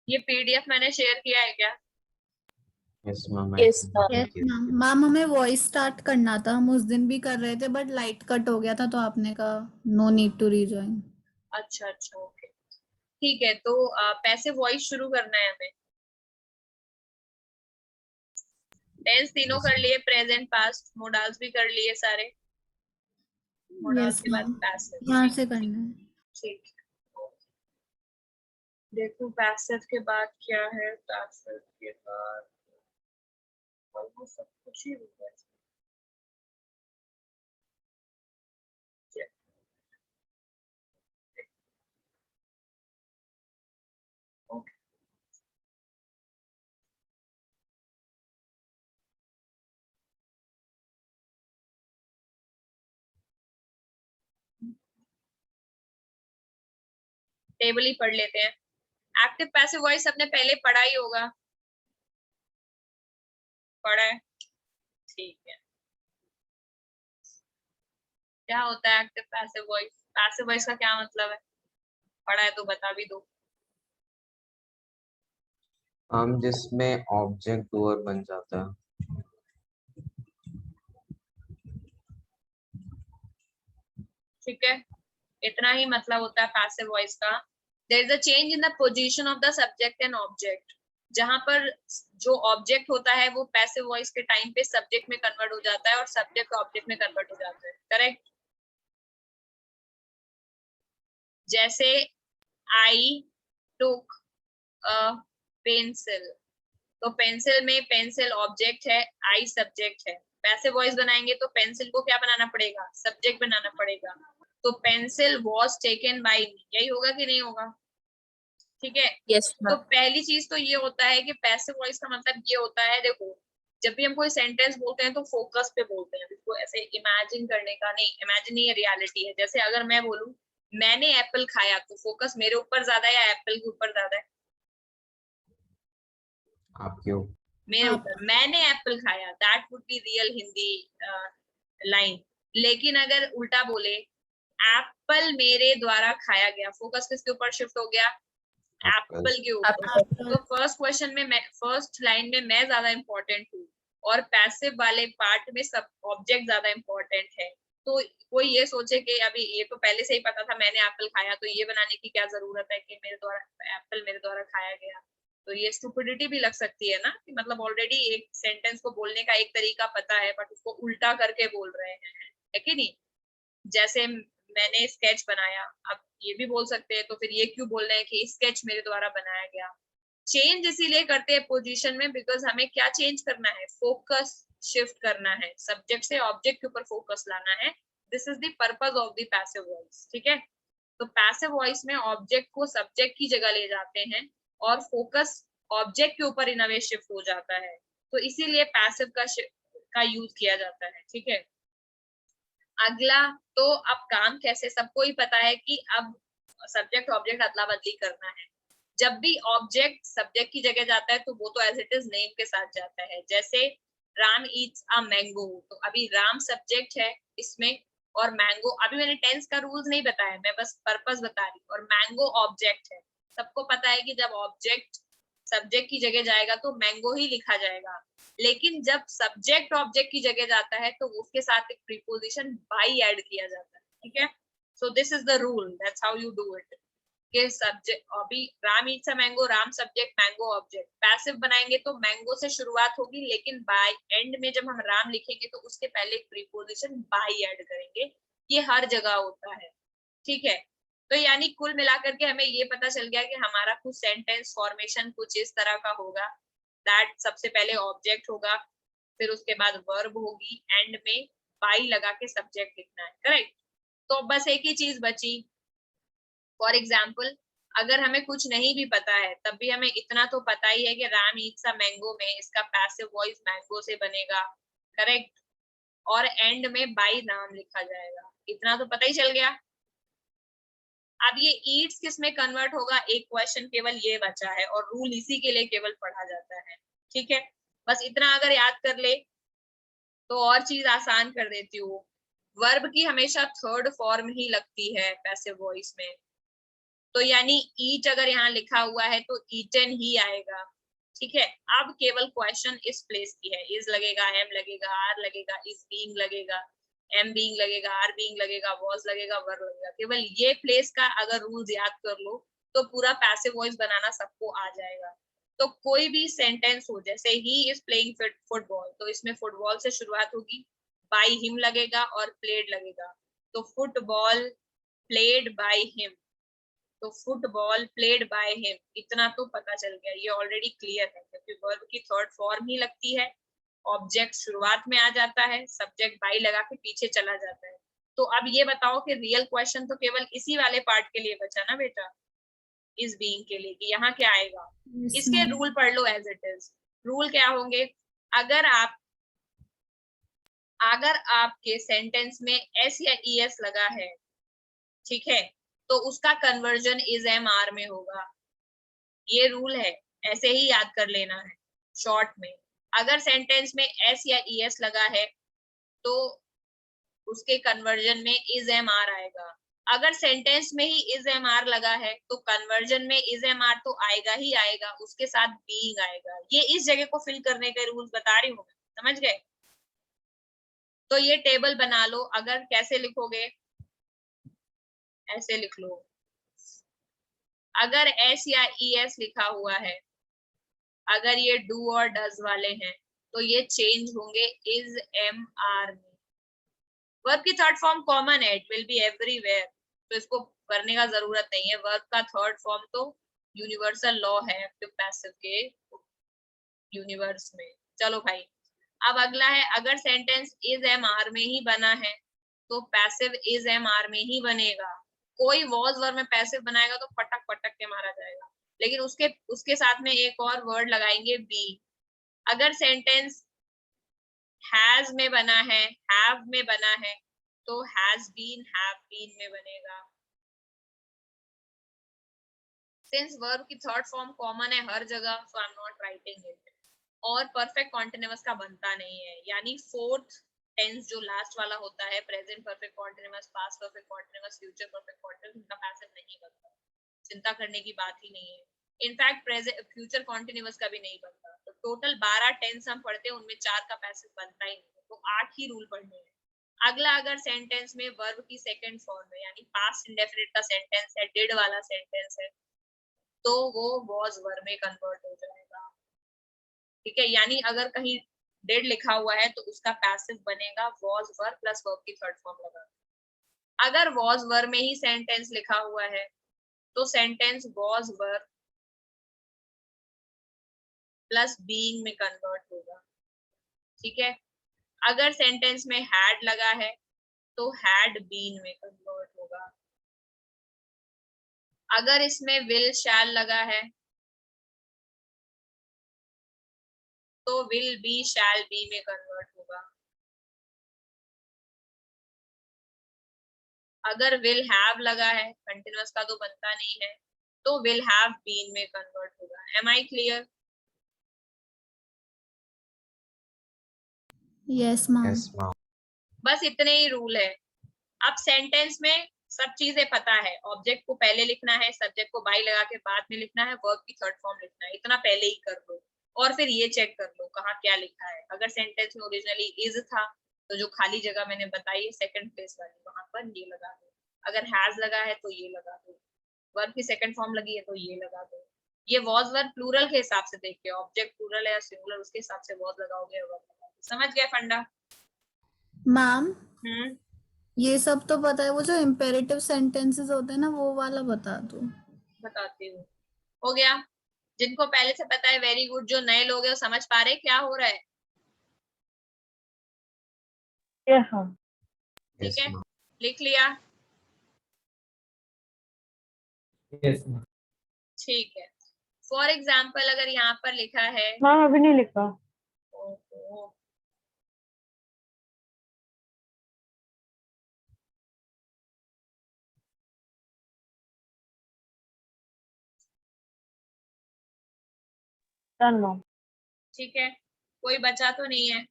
ये पीडीएफ मैंने शेयर किया है क्या? Yes ma'am. Yes ma'am ma'am हमें वॉइस स्टार्ट करना था, हम उस दिन भी कर रहे थे बट लाइट कट हो गया था तो आपने कहा नो नीड टू रीजॉइन। अच्छा अच्छा, ओके ठीक है। तो पैसे वॉइस शुरू करना है हमें। टेंस तीनों कर लिए, प्रेजेंट पास्ट मोडाल्स भी कर लिए सारे। मोडाल्स यस के बाद मैम, पैसिव। यहाँ से करना है। ठीक है, देखो पैसिव के बाद क्या है। पैसिव के बाद ऑलमोस्ट सब कुछ ही होगा इसमें। ओके, टेबल ही पढ़ लेते हैं। एक्टिव पैसिव वॉइस आपने पहले पढ़ा ही होगा, पढ़ा है? ठीक है। क्या होता है active passive voice? Passive voice का क्या मतलब है? पढ़ा है तो बता भी दो। हम जिसमें ऑब्जेक्ट डूअर बन जाता है। ठीक है, इतना ही मतलब होता है पैसिव वॉइस का। There is a change in the position of the subject and object. जहां पर जो ऑब्जेक्ट होता है वो पैसिव वॉइस के टाइम पे सब्जेक्ट में कन्वर्ट हो जाता है और सब्जेक्ट ऑब्जेक्ट में कन्वर्ट हो जाता है। करेक्ट? जैसे आई टुक अ पेंसिल, तो पेंसिल में पेंसिल ऑब्जेक्ट है, आई सब्जेक्ट है। पैसिव वॉइस बनाएंगे तो पेंसिल को क्या बनाना पड़ेगा? सब्जेक्ट बनाना पड़ेगा। तो पेंसिल वॉज टेकन बाय मी, यही होगा कि नहीं होगा? ठीक है। यस तो मैम। पहली चीज तो ये होता है कि पैसिव वॉइस का मतलब ये होता है, देखो जब भी हम कोई सेंटेंस बोलते हैं तो फोकस पे बोलते हैं, इसको ऐसे इमेजिन करने का नहीं। इमेजिन ये रियलिटी है। जैसे अगर मैं बोलूं मैंने एप्पल खाया, तो फोकस मेरे ऊपर ज्यादा है या एप्पल के ऊपर ज्यादा है? आपके ऊपर। मेरे आप ऊपर। मैंने एप्पल खाया, that would be real Hindi line. लेकिन अगर उल्टा बोले एप्पल मेरे द्वारा खाया गया, फोकस किसके ऊपर शिफ्ट हो गया? एप्पल। एप्पल के ऊपर। आप तो फर्स्ट क्वेश्चन में मैं, फर्स्ट लाइन में मैं ज्यादा इंपॉर्टेंट हूँ और पैसिव वाले पार्ट में सब ऑब्जेक्ट ज्यादा इंपॉर्टेंट है। तो कोई ये सोचे कि अभी ये तो पहले से ही पता था मैंने एप्पल खाया, तो ये बनाने की क्या जरूरत है कि मेरे द्वारा एप्पल मेरे द्वारा खाया गया। तो ये स्टुपिडिटी भी लग सकती है ना, कि मतलब ऑलरेडी एक सेंटेंस को बोलने का एक तरीका पता है बट उसको उल्टा करके बोल रहे हैं, है कि नहीं? जैसे मैंने स्केच बनाया, अब ये भी बोल सकते हैं तो फिर ये क्यों बोल रहे हैं कि स्केच मेरे द्वारा बनाया गया? चेंज इसीलिए करते हैं पोजीशन में बिकॉज हमें क्या चेंज करना है? फोकस शिफ्ट करना है, सब्जेक्ट से ऑब्जेक्ट के ऊपर फोकस लाना है। This is the purpose of the passive voice. ठीक है, तो पैसिव वॉइस में ऑब्जेक्ट को सब्जेक्ट की जगह ले जाते हैं और फोकस ऑब्जेक्ट के ऊपर इन अ वे शिफ्ट हो जाता है। तो इसीलिए पैसिव का यूज किया जाता है। ठीक है, अगला, तो अब काम कैसे, सबको ही पता है कि अब सब्जेक्ट ऑब्जेक्ट अदला बदली करना है। जब भी ऑब्जेक्ट सब्जेक्ट की जगह जाता है तो वो तो एज इट इज नेम के साथ जाता है। जैसे राम ईट्स अ मैंगो, तो अभी राम सब्जेक्ट है इसमें और मैंगो, अभी मैंने टेंस का रूल्स नहीं बताया, मैं बस पर्पस बता रही हूँ। और मैंगो ऑब्जेक्ट है। सबको पता है कि जब ऑब्जेक्ट सब्जेक्ट की जगह जाएगा तो मैंगो ही लिखा जाएगा। लेकिन जब सब्जेक्ट ऑब्जेक्ट की जगह जाता है तो उसके साथ एक प्रीपोजिशन बाई ऐड किया जाता है। ठीक है, so this is the rule, that's how you do it. के सब्जेक्ट, अभी Ram Yeats a mango, Ram subject mango object. Passive बनाएंगे तो मैंगो से शुरुआत होगी, लेकिन बाय एंड में जब हम राम लिखेंगे तो उसके पहले एक प्रीपोजिशन बाई ऐड करेंगे। ये हर जगह होता है। ठीक है, तो यानी कुल मिलाकर के हमें ये पता चल गया कि हमारा कुछ सेंटेंस फॉर्मेशन कुछ इस तरह का होगा। दैट सबसे पहले ऑब्जेक्ट होगा, फिर उसके बाद वर्ब होगी, एंड में बाई लगा के सब्जेक्ट लिखना है। करेक्ट? तो बस एक ही चीज बची। फॉर एग्जाम्पल, अगर हमें कुछ नहीं भी पता है तब भी हमें इतना तो पता ही है कि राम ईट्स अ मैंगो में इसका पैसिव वॉइस मैंगो से बनेगा। करेक्ट? और एंड में बाई राम लिखा जाएगा, इतना तो पता ही चल गया। अब ये ईट्स किस में कन्वर्ट होगा, एक क्वेश्चन केवल ये बचा है और रूल इसी के लिए केवल पढ़ा जाता है। ठीक है, बस इतना अगर याद कर ले तो और चीज आसान कर देती हूँ। वर्ब की हमेशा थर्ड फॉर्म ही लगती है पैसिव वॉइस में। तो यानी ईट अगर यहाँ लिखा हुआ है तो ईटन ही आएगा। ठीक है, अब केवल क्वेश्चन इस प्लेस की है, इज लगेगा, एम लगेगा, आर लगेगा, इज बीइंग लगेगा, एम बीइंग लगेगा, आर बीइंग लगेगा, वॉज लगेगा, वर लगेगा। केवल ये प्लेस का अगर रूल्स याद कर लो तो पूरा पैसिव वॉइस बनाना सबको आ जाएगा। तो कोई भी सेंटेंस हो, जैसे ही इज प्लेइंग फुटबॉल, तो इसमें फुटबॉल से शुरुआत होगी, बाय हिम लगेगा और प्लेड लगेगा, तो फुटबॉल प्लेड बाय हिम, तो फुटबॉल प्लेड बाय हिम, इतना तो पता चल गया, ये ऑलरेडी क्लियर है, क्योंकि वर्ब की थर्ड फॉर्म ही लगती है, ऑब्जेक्ट शुरुआत में आ जाता है, सब्जेक्ट बाय लगा के पीछे चला जाता है। तो अब ये बताओ कि रियल क्वेश्चन तो केवल इसी वाले पार्ट के लिए बचा ना बेटा, इस बीइंग के लिए, कि यहाँ क्या आएगा। Yes, इसके ma'am. रूल पढ़ लो एज इट इज। रूल क्या होंगे, अगर आपके सेंटेंस में एस या ई एस लगा है, ठीक है, तो उसका कन्वर्जन इज एम आर में होगा। ये रूल है, ऐसे ही याद कर लेना है शॉर्ट में। अगर सेंटेंस में एस या ई एस लगा है तो उसके कन्वर्जन में इज एम आर आएगा। अगर सेंटेंस में ही इज एम आर लगा है तो कन्वर्जन में इज एम आर तो आएगा ही आएगा, उसके साथ बीइंग आएगा। ये इस जगह को फिल करने के रूल्स बता रही हूँ, समझ गए। तो ये टेबल बना लो, अगर कैसे लिखोगे, ऐसे लिख लो। अगर एस या ई एस लिखा हुआ है, अगर ये डू और डज वाले हैं, तो ये चेंज होंगे इज एम आर में। वर्ब की थर्ड फॉर्म कॉमन है, इट विल बी एवरीवेयर, तो इसको करने का जरूरत नहीं है। वर्ब का थर्ड फॉर्म तो यूनिवर्सल लॉ है एक्टिव पैसिव के यूनिवर्स में। चलो भाई, अब अगला है, अगर सेंटेंस इज एम आर में ही बना है तो पैसिव इज एम आर में ही बनेगा। कोई वॉज वर्ब में पैसिव बनाएगा तो पटक पटक के मारा जाएगा, लेकिन उसके साथ में एक और वर्ड लगाएंगे बी। अगर सेंटेंस हैज में बना है, हैव में बना है, तो हैज बीन, हैव बीन में बनेगा। सिंस वर्ब की थर्ड फॉर्म कॉमन है हर जगह, so I am not writing it. और परफेक्ट कॉन्टिन्यूअस का बनता नहीं है, यानी फोर्थ टेंस जो लास्ट वाला होता है, present perfect continuous, past perfect continuous, future perfect continuous, उनका पैसिव नहीं बनता, चिंता करने की बात ही नहीं है। इनफैक्ट प्रेजेंट फ्यूचर कॉन्टिन्यूअस का भी नहीं बनता। तो टोटल 12 टेंस हम पढ़ते हैं, उनमें 4 का पैसिव बनता ही नहीं, तो 8 ही रूल पढ़ने हैं। अगला, अगर सेंटेंस में वर्ब की सेकंड फॉर्म है, यानी पास्ट इंडेफिनिट का सेंटेंस है, डिड वाला सेंटेंस है, तो वो वॉज वर्ब में कन्वर्ट हो जाएगा। ठीक है, यानी अगर कहीं डिड लिखा हुआ है तो उसका पैसिव बनेगा वॉज वर्ब प्लस वर्ब की थर्ड फॉर्म लगा। अगर वॉज वर्ब में ही सेंटेंस लिखा हुआ है तो sentence was verb plus being में कन्वर्ट होगा। ठीक है, अगर सेंटेंस में हैड लगा है तो हैड बीन में कन्वर्ट होगा। अगर इसमें विल शैल लगा है तो विल बी शैल बी में कन्वर्ट होगा। अगर विल हैव लगा है, कंटिन्यूअस का तो बनता नहीं है, तो विल हैव बीन में कन्वर्ट होगा। Am I clear? Yes, ma'am. Yes, ma'am. बस इतने ही रूल है। अब सेंटेंस में सब चीजें पता है, ऑब्जेक्ट को पहले लिखना है, सब्जेक्ट को बाई लगा के बाद में लिखना है, वर्ब की थर्ड फॉर्म लिखना है, इतना पहले ही कर लो। और फिर ये चेक कर लो कहाँ क्या लिखा है। अगर सेंटेंस में ओरिजिनली इज था तो जो खाली जगह मैंने बताई है सेकंड प्लेस वाली, वहां पर ये लगा दो। अगर हैज लगा है तो ये लगा दो, वर्ब की सेकंड फॉर्म लगी है तो ये लगा दो। ये वॉज वर्ब प्लूरल के हिसाब से देखिए, ऑब्जेक्ट प्लूरल है या सिंगुलर, उसके हिसाब से वॉज लगाओगे या वर्ब लगाओगे। समझ गए फंडा? मैम, हम्म, ये सब तो पता है, वो जो इम्पेरेटिव सेंटेंसेस होते हैं ना, वो वाला बता दो। बताती हूँ। हो गया? जिनको पहले से पता है वेरी गुड, जो नए लोग हैं वो समझ पा रहे क्या हो रहा है? Yes, ma'am. ठीक Yes, है, ma'am. लिख लिया? Yes, ma'am. ठीक है, फॉर एग्जाम्पल अगर यहाँ पर लिखा है, मैम अभी नहीं लिखा। ओहो, डन मैम। ठीक है, कोई बचा तो नहीं है?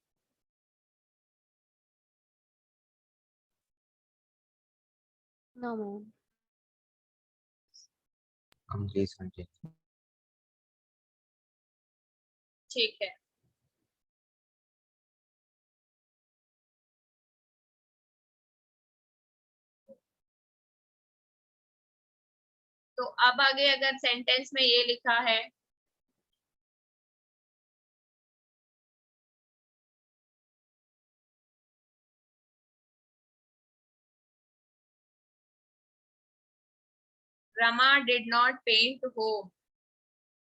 No ma'am. Please continue. ठीक है, तो अब आगे अगर सेंटेंस में ये लिखा है Rama did not paint home,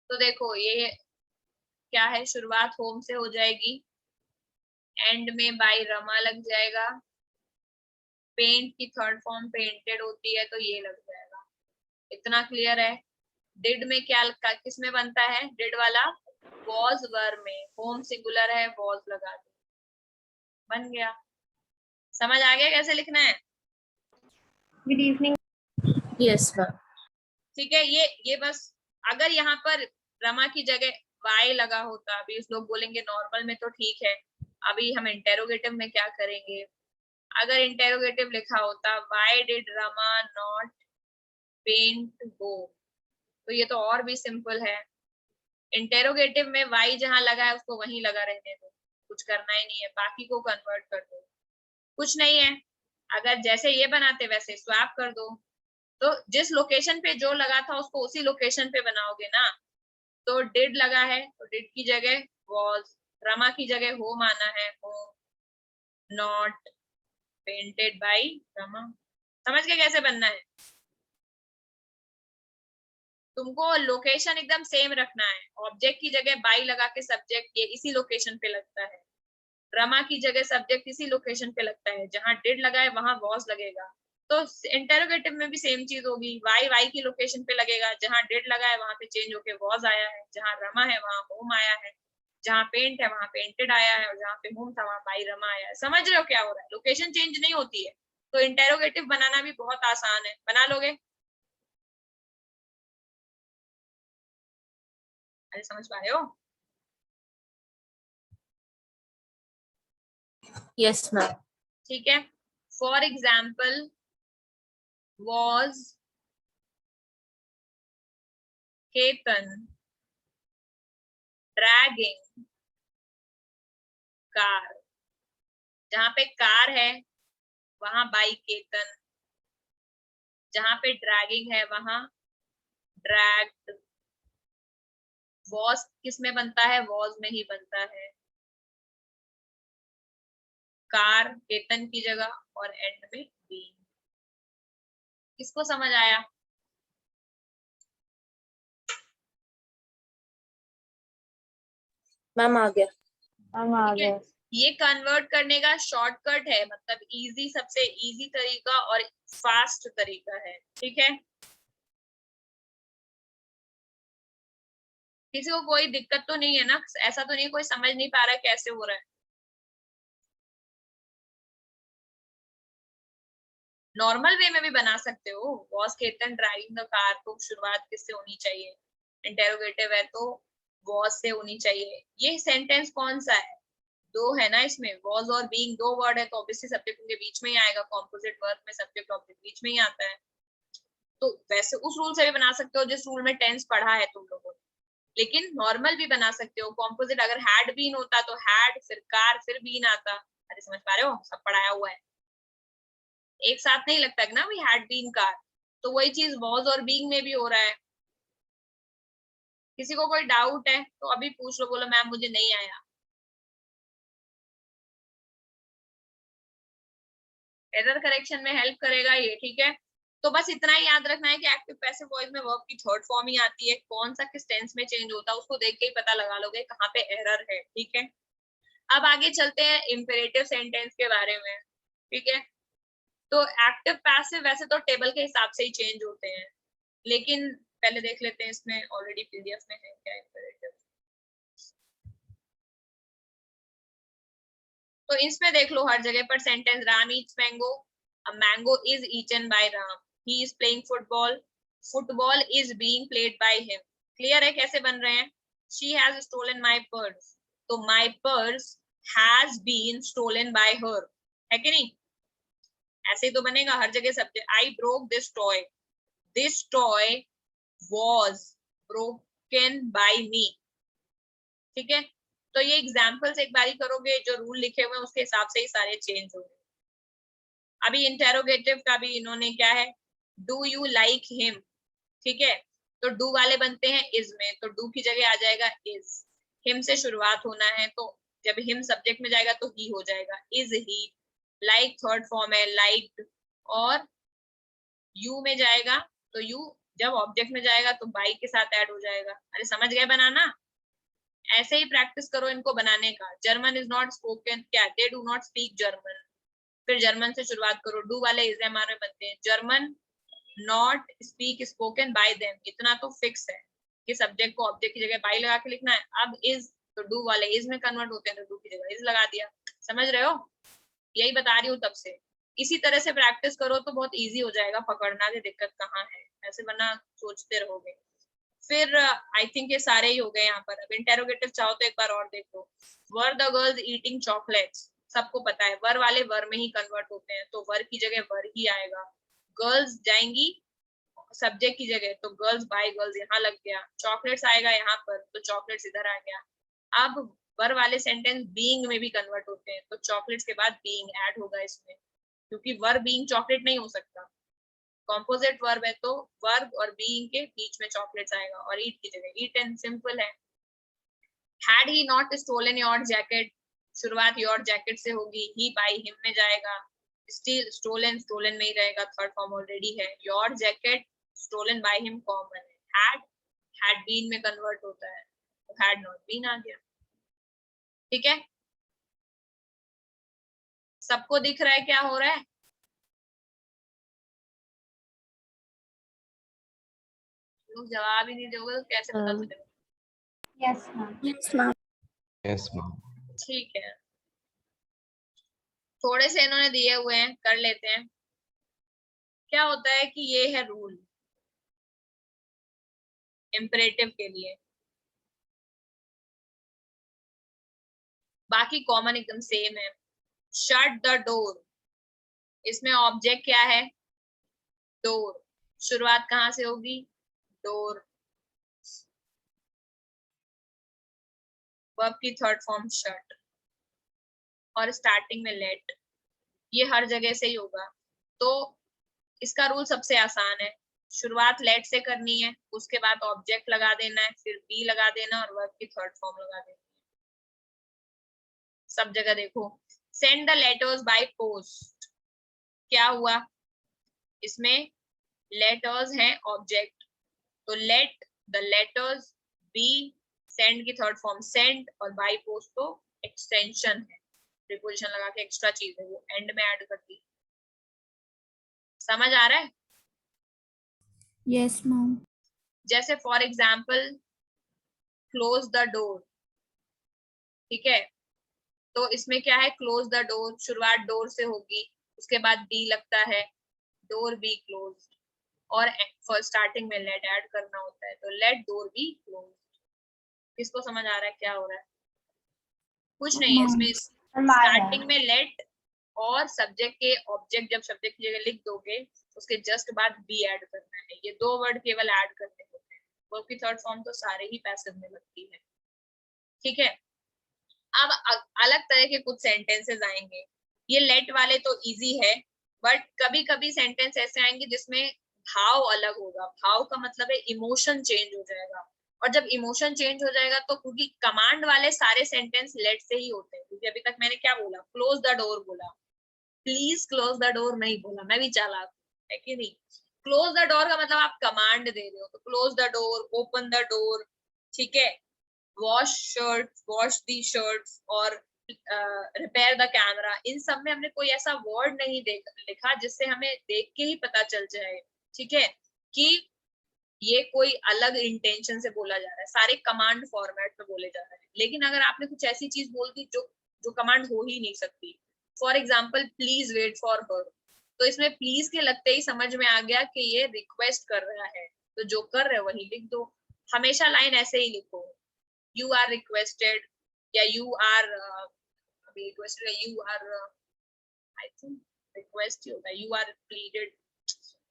तो देखो ये क्या है, शुरुआत होम से हो जाएगी, एंड में बाय रमा लग जाएगा, पेंट की थर्ड फॉर्म पेंटेड होती है तो ये लग जाएगा। इतना क्लियर है। डिड में क्या किस में बनता है, डिड वाला वॉज वर में, होम सिंगुलर है वॉज लगा दो, बन गया। समझ आ गया कैसे लिखना है? Good evening. Yes ma'am. ठीक है, ये बस, अगर यहाँ पर रमा की जगह वाई लगा होता, अभी इस लोग बोलेंगे नॉर्मल में तो ठीक है, अभी हम इंटेरोगेटिव में क्या करेंगे, अगर इंटेरोगेटिव लिखा होता why did Rama not paint home, तो ये तो और भी सिंपल है। इंटेरोगेटिव में वाई जहां लगा है उसको वहीं लगा रहने दो, कुछ करना ही नहीं है, बाकी को कन्वर्ट कर दो, कुछ नहीं है। अगर जैसे ये बनाते वैसे स्वैप कर दो, तो जिस लोकेशन पे जो लगा था उसको उसी लोकेशन पे बनाओगे ना। तो डिड लगा है तो डिड की जगह वॉज, रमा की जगह होम आना है, home not painted bye Rama. समझ के कैसे बनना है? तुमको लोकेशन एकदम सेम रखना है, ऑब्जेक्ट की जगह बाई लगा के सब्जेक्ट ये इसी लोकेशन पे लगता है, रमा की जगह सब्जेक्ट इसी लोकेशन पे लगता है, जहां डिड लगा है वहां वॉज लगेगा। तो इंटेरोगेटिव में भी सेम चीज होगी, वाई वाई की लोकेशन पे लगेगा, जहां डिड लगा है वहां पे चेंज होके वॉज आया है, जहां रमा है वहां होम आया है, जहां पेंट है वहां पेंटेड आया है, और जहां पे होम था वहां बाई रमा आया है। समझ रहे हो क्या हो रहा है? लोकेशन चेंज नहीं होती है, तो इंटेरोगेटिव बनाना भी बहुत आसान है, बना लोगे? अरे समझ पा रहे हो? Yes ma'am. ठीक है, for example was Ketan dragging car, जहां पे कार है वहां बाई केतन, जहां पे ड्रैगिंग है वहां ड्रैग्ड। वॉज किस में बनता है, वॉज में ही बनता है, कार केतन की जगह और एंड में बी। किसको समझ आया? मैम आ गया। हम आ ठीक है, गए। ये कन्वर्ट करने का शॉर्टकट है, मतलब इजी, सबसे इजी तरीका और फास्ट तरीका है। ठीक है, किसी को कोई दिक्कत तो नहीं है ना? ऐसा तो नहीं कोई समझ नहीं पा रहा है कैसे हो रहा है? नॉर्मल वे में भी बना सकते हो, was Ketan driving the car, तो शुरुआत किससे होनी चाहिए, इंटेरोगेटिव है तो वॉज से होनी चाहिए। ये सेंटेंस कौन सा है, दो है ना इसमें, वॉज और बीइंग दो वर्ड है तो ऑब्वियसली सब्जेक्ट उनके बीच में ही आएगा, कॉम्पोजिट वर्ब में सब्जेक्ट ऑब्जेक्ट बीच में ही आता है। तो वैसे उस रूल से भी बना सकते हो जिस रूल में टेंस पढ़ा है तुम लोगों ने, लेकिन नॉर्मल भी बना सकते हो। कॉम्पोजिट अगर हैड बीन होता तो हैड फिर कार फिर बीन आता। अरे समझ पा रहे हो, सब पढ़ाया हुआ है, एक साथ नहीं लगता है ना वी हैड बीन कार, तो वही चीज वॉज और बीइंग में भी हो रहा है। किसी को कोई डाउट है तो अभी पूछ लो, बोलो मैम मुझे नहीं आया। एरर करेक्शन में हेल्प करेगा ये। ठीक है, तो बस इतना ही याद रखना है कि एक्टिव पैसिव वॉइस में वर्ब की थर्ड फॉर्म ही आती है, कौन सा किस टेंस में चेंज होता है उसको देख के ही पता लगा लोगे कहाँ पे एरर है। ठीक है, अब आगे चलते हैं इंपेरेटिव सेंटेंस के बारे में। ठीक है, तो एक्टिव पैसिव वैसे तो टेबल के हिसाब से ही चेंज होते हैं, लेकिन पहले देख लेते हैं इसमें ऑलरेडी पीडीएफ में है क्या इंपेरेटिव। तो इसमें देख लो हर जगह पर sentence, Ram eats mango, a mango is eaten by Ram, he is playing football, football is being played by him. Clear है कैसे बन रहे हैं? She has stolen my purse, तो my purse has been stolen by her, है कि नहीं? ऐसे ही तो बनेगा हर जगह subject. I broke this toy was broken by me। ठीक है, तो ये एग्जाम्पल्स एक बारी करोगे, जो रूल लिखे हुए हैं उसके हिसाब से ही सारे चेंज होंगे। अभी इंटेरोगेटिव का भी इन्होंने क्या है, डू यू लाइक हिम, ठीक है, तो डू वाले बनते हैं इज में, तो डू की जगह आ जाएगा इज। हिम से शुरुआत होना है, तो जब हिम सब्जेक्ट में जाएगा तो ही हो जाएगा, is he. Like third form है, लाइक। और यू में जाएगा तो यू जब ऑब्जेक्ट में जाएगा तो बाई के साथ ऐड हो जाएगा। अरे समझ गए बनाना? ऐसे ही प्रैक्टिस करो इनको बनाने का। जर्मन इज नॉट स्पोकन, क्या, they do not speak German, फिर जर्मन से शुरुआत करो, डू वाले इज एम आर में बनते हैं। German not speak spoken by them, इतना तो फिक्स है कि सब्जेक्ट को ऑब्जेक्ट की जगह बाई लगा के लिखना है। अब इज, तो डू वाले इज में कन्वर्ट होते हैं, तो डू की जगह इज लगा दिया। समझ रहे हो? यही बता रही हूँ तब से। इसी तरह से प्रैक्टिस करो तो बहुत इजी हो जाएगा पकड़ना कि दिक्कत कहाँ है, ऐसे वरना सोचते रहोगे। फिर आई थिंक ये सारे ही हो गए यहाँ पर। अब इंटेरोगेटिव चाहो तो एक बार और देखो। Were the girls eating chocolates, सबको पता है वर वाले वर में ही कन्वर्ट होते हैं, तो वर की जगह वर ही आएगा। गर्ल्स जाएंगी सब्जेक्ट की जगह, तो गर्ल्स बाय गर्ल्स यहाँ लग गया। चॉकलेट्स आएगा यहाँ पर, तो चॉकलेट्स इधर आ गया। अब वर वाले सेंटेंस बीइंग में भी कन्वर्ट होते हैं, तो चॉकलेट्स के बाद बीइंग ऐड होगा इसमें, क्योंकि वर बीइंग चॉकलेट नहीं हो सकता, कॉम्पोजिट वर्ब है, तो वर्ब और बीइंग के बीच में चॉकलेट्स आएगा, और ईट की जगह ईट एंड सिंपल है। Had he not stolen your jacket, शुरुआत योर जैकेट से होगी, ही बाय हिम में जाएगा। स्टिल स्टोलन स्टोलन में ही रहेगा, थर्ड फॉर्म ऑलरेडी है। Your jacket stolen by him common है। हैड बीन में कन्वर्ट होता है, तो हैड नॉट बीन आ गया। ठीक है, सबको दिख रहा है क्या हो रहा है? लोग जवाब ही नहीं दोगे तो कैसे पता चलेगा? Yes, ma'am. Yes, ma'am. ठीक है, थोड़े से इन्होंने दिए हुए हैं, कर लेते हैं। क्या होता है कि ये है रूल इम्परेटिव के लिए, बाकी कॉमन एकदम सेम है। शट द डोर, इसमें ऑब्जेक्ट क्या है? डोर। शुरुआत कहाँ से होगी? डोर। वर्ब की थर्ड फॉर्म शट, और स्टार्टिंग में लेट, ये हर जगह से ही होगा। तो इसका रूल सबसे आसान है, शुरुआत लेट से करनी है, उसके बाद ऑब्जेक्ट लगा देना है, फिर बी लगा देना और वर्ब की थर्ड फॉर्म लगा देनी है। सब जगह देखो। Send the letters by post, क्या हुआ? इसमें लेटर्स हैं ऑब्जेक्ट, तो let the letters be, send की थर्ड फॉर्म सेंड, और बाय पोस्ट तो एक्सटेंशन है, प्रीपोजिशन लगा के एक्स्ट्रा चीज है वो एंड में ऐड कर दी। समझ आ रहा है? Yes ma'am. जैसे for example close the door, ठीक है, तो इसमें क्या है? क्लोज द डोर, शुरुआत डोर से होगी, उसके बाद बी लगता है, डोर बी क्लोज, और फर्स्ट स्टार्टिंग में लेट ऐड करना होता है, तो लेट डोर बी क्लोज। किसको समझ आ रहा है क्या हो रहा है? कुछ नहीं है इसमें। स्टार्टिंग में लेट और सब्जेक्ट के ऑब्जेक्ट जब सब्जेक्ट की जगह लिख दोगे, उसके जस्ट बाद बी ऐड करना है, ये दो वर्ड केवल ऐड करने होते हैं। वर्ब की थर्ड फॉर्म तो सारे ही पैसिव में लगती है। ठीक है, अब अलग तरह के कुछ सेंटेंसेस आएंगे। ये लेट वाले तो इजी है, बट कभी कभी सेंटेंस ऐसे आएंगे जिसमें भाव अलग होगा। भाव का मतलब है इमोशन चेंज हो जाएगा, और जब इमोशन चेंज हो जाएगा तो, क्योंकि कमांड वाले सारे सेंटेंस लेट से ही होते हैं, क्योंकि अभी तक मैंने क्या बोला? क्लोज द डोर बोला, प्लीज क्लोज द डोर नहीं बोला, मैं भी चालाक है कि नहीं? क्लोज द डोर का मतलब आप कमांड दे रहे हो, तो close the door, open the door, ठीक है, वॉश शर्ट्स, वॉश दी शर्ट्स, और रिपेयर द कैमरा, इन सब में हमने कोई ऐसा वर्ड नहीं लिखा जिससे हमें देख के ही पता चल जाए, ठीक है, कि ये कोई अलग इंटेंशन से बोला जा रहा है। सारे कमांड फॉर्मेट में बोले जा रहे हैं। लेकिन अगर आपने कुछ ऐसी चीज बोल दी जो कमांड हो ही नहीं सकती, for example please wait for her, तो इसमें प्लीज के लगते ही समझ में आ गया कि ये रिक्वेस्ट कर रहा है, तो जो कर रहे हो वही लिख दो। हमेशा लाइन ऐसे ही लिखो, you are requested, या you are अभी requested है, you are I think request ही होता है, you are pleaded,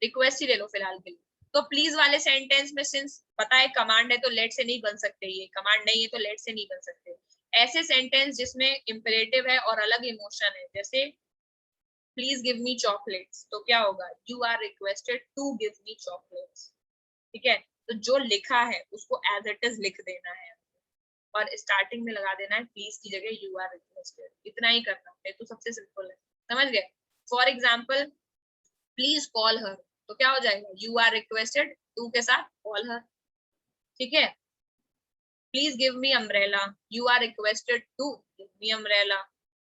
request ही ले लो फिलहाल के लिए, तो प्लीज वाले सेंटेंस में सिंस पता है कमांड है तो लेट से नहीं बन सकते, ये कमांड नहीं है तो लेट से नहीं बन सकते। ऐसे सेंटेंस जिसमें इंपेरेटिव है और अलग इमोशन है, जैसे प्लीज गिव मी चॉकलेट्स, तो क्या होगा, you are requested to give me chocolates. ठीक है, तो जो लिखा है उसको एज इट इज लिख देना है और स्टार्टिंग में लगा देना है प्लीज की जगह यू आर रिक्वेस्टेड, इतना ही करना है, तो सबसे सिंपल है, समझ गए। For example please call her, तो क्या हो जाएगा, यू आर रिक्वेस्टेड टू के साथ कॉल हर। ठीक है, please give me umbrella, you are requested to give me umbrella,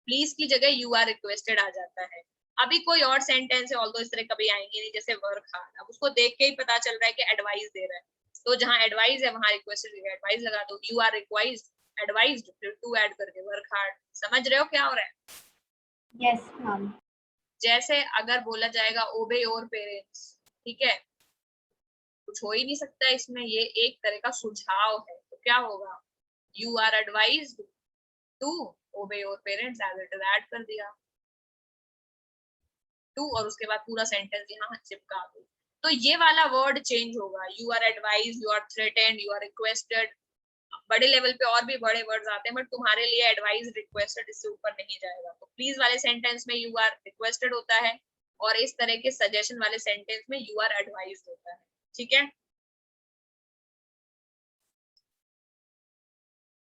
please की जगह यू आर रिक्वेस्टेड आ जाता है। अभी कोई और सेंटेंस है ऑल्दो इस तरह कभी आएंगे नहीं, जैसे वर्क हार्ड, अब उसको देख के ही पता चल रहा है कि एडवाइस दे रहा है, तो जहां एडवाइस है वहां रिक्वेस्टेड एडवाइस लगा दो, यू आर रिक्वाइज्ड एडवाइज्ड फिर टू ऐड करके वर्क हार्ड। समझ रहे हो क्या हो रहा है? Yes, ma'am. जैसे अगर बोला जाएगा ओबे योर पेरेंट्स, ठीक है, कुछ हो ही नहीं सकता इसमें, ये एक तरह का सुझाव है, तो क्या होगा, you are advised to obey your parents, as it is add कर दिया टू, और उसके बाद पूरा सेंटेंस यहाँ चिपका दो। तो ये वाला वर्ड चेंज होगा, you are advised, you are threatened, you are requested, बड़े लेवल पे और भी बड़े वर्ड्स आते हैं, बट तुम्हारे लिए एडवाइस रिक्वेस्टेड इससे ऊपर नहीं जाएगा। तो प्लीज वाले सेंटेंस में यू आर रिक्वेस्टेड होता है और इस तरह के सजेशन वाले सेंटेंस में यू आर एडवाइज्ड होता है। ठीक है,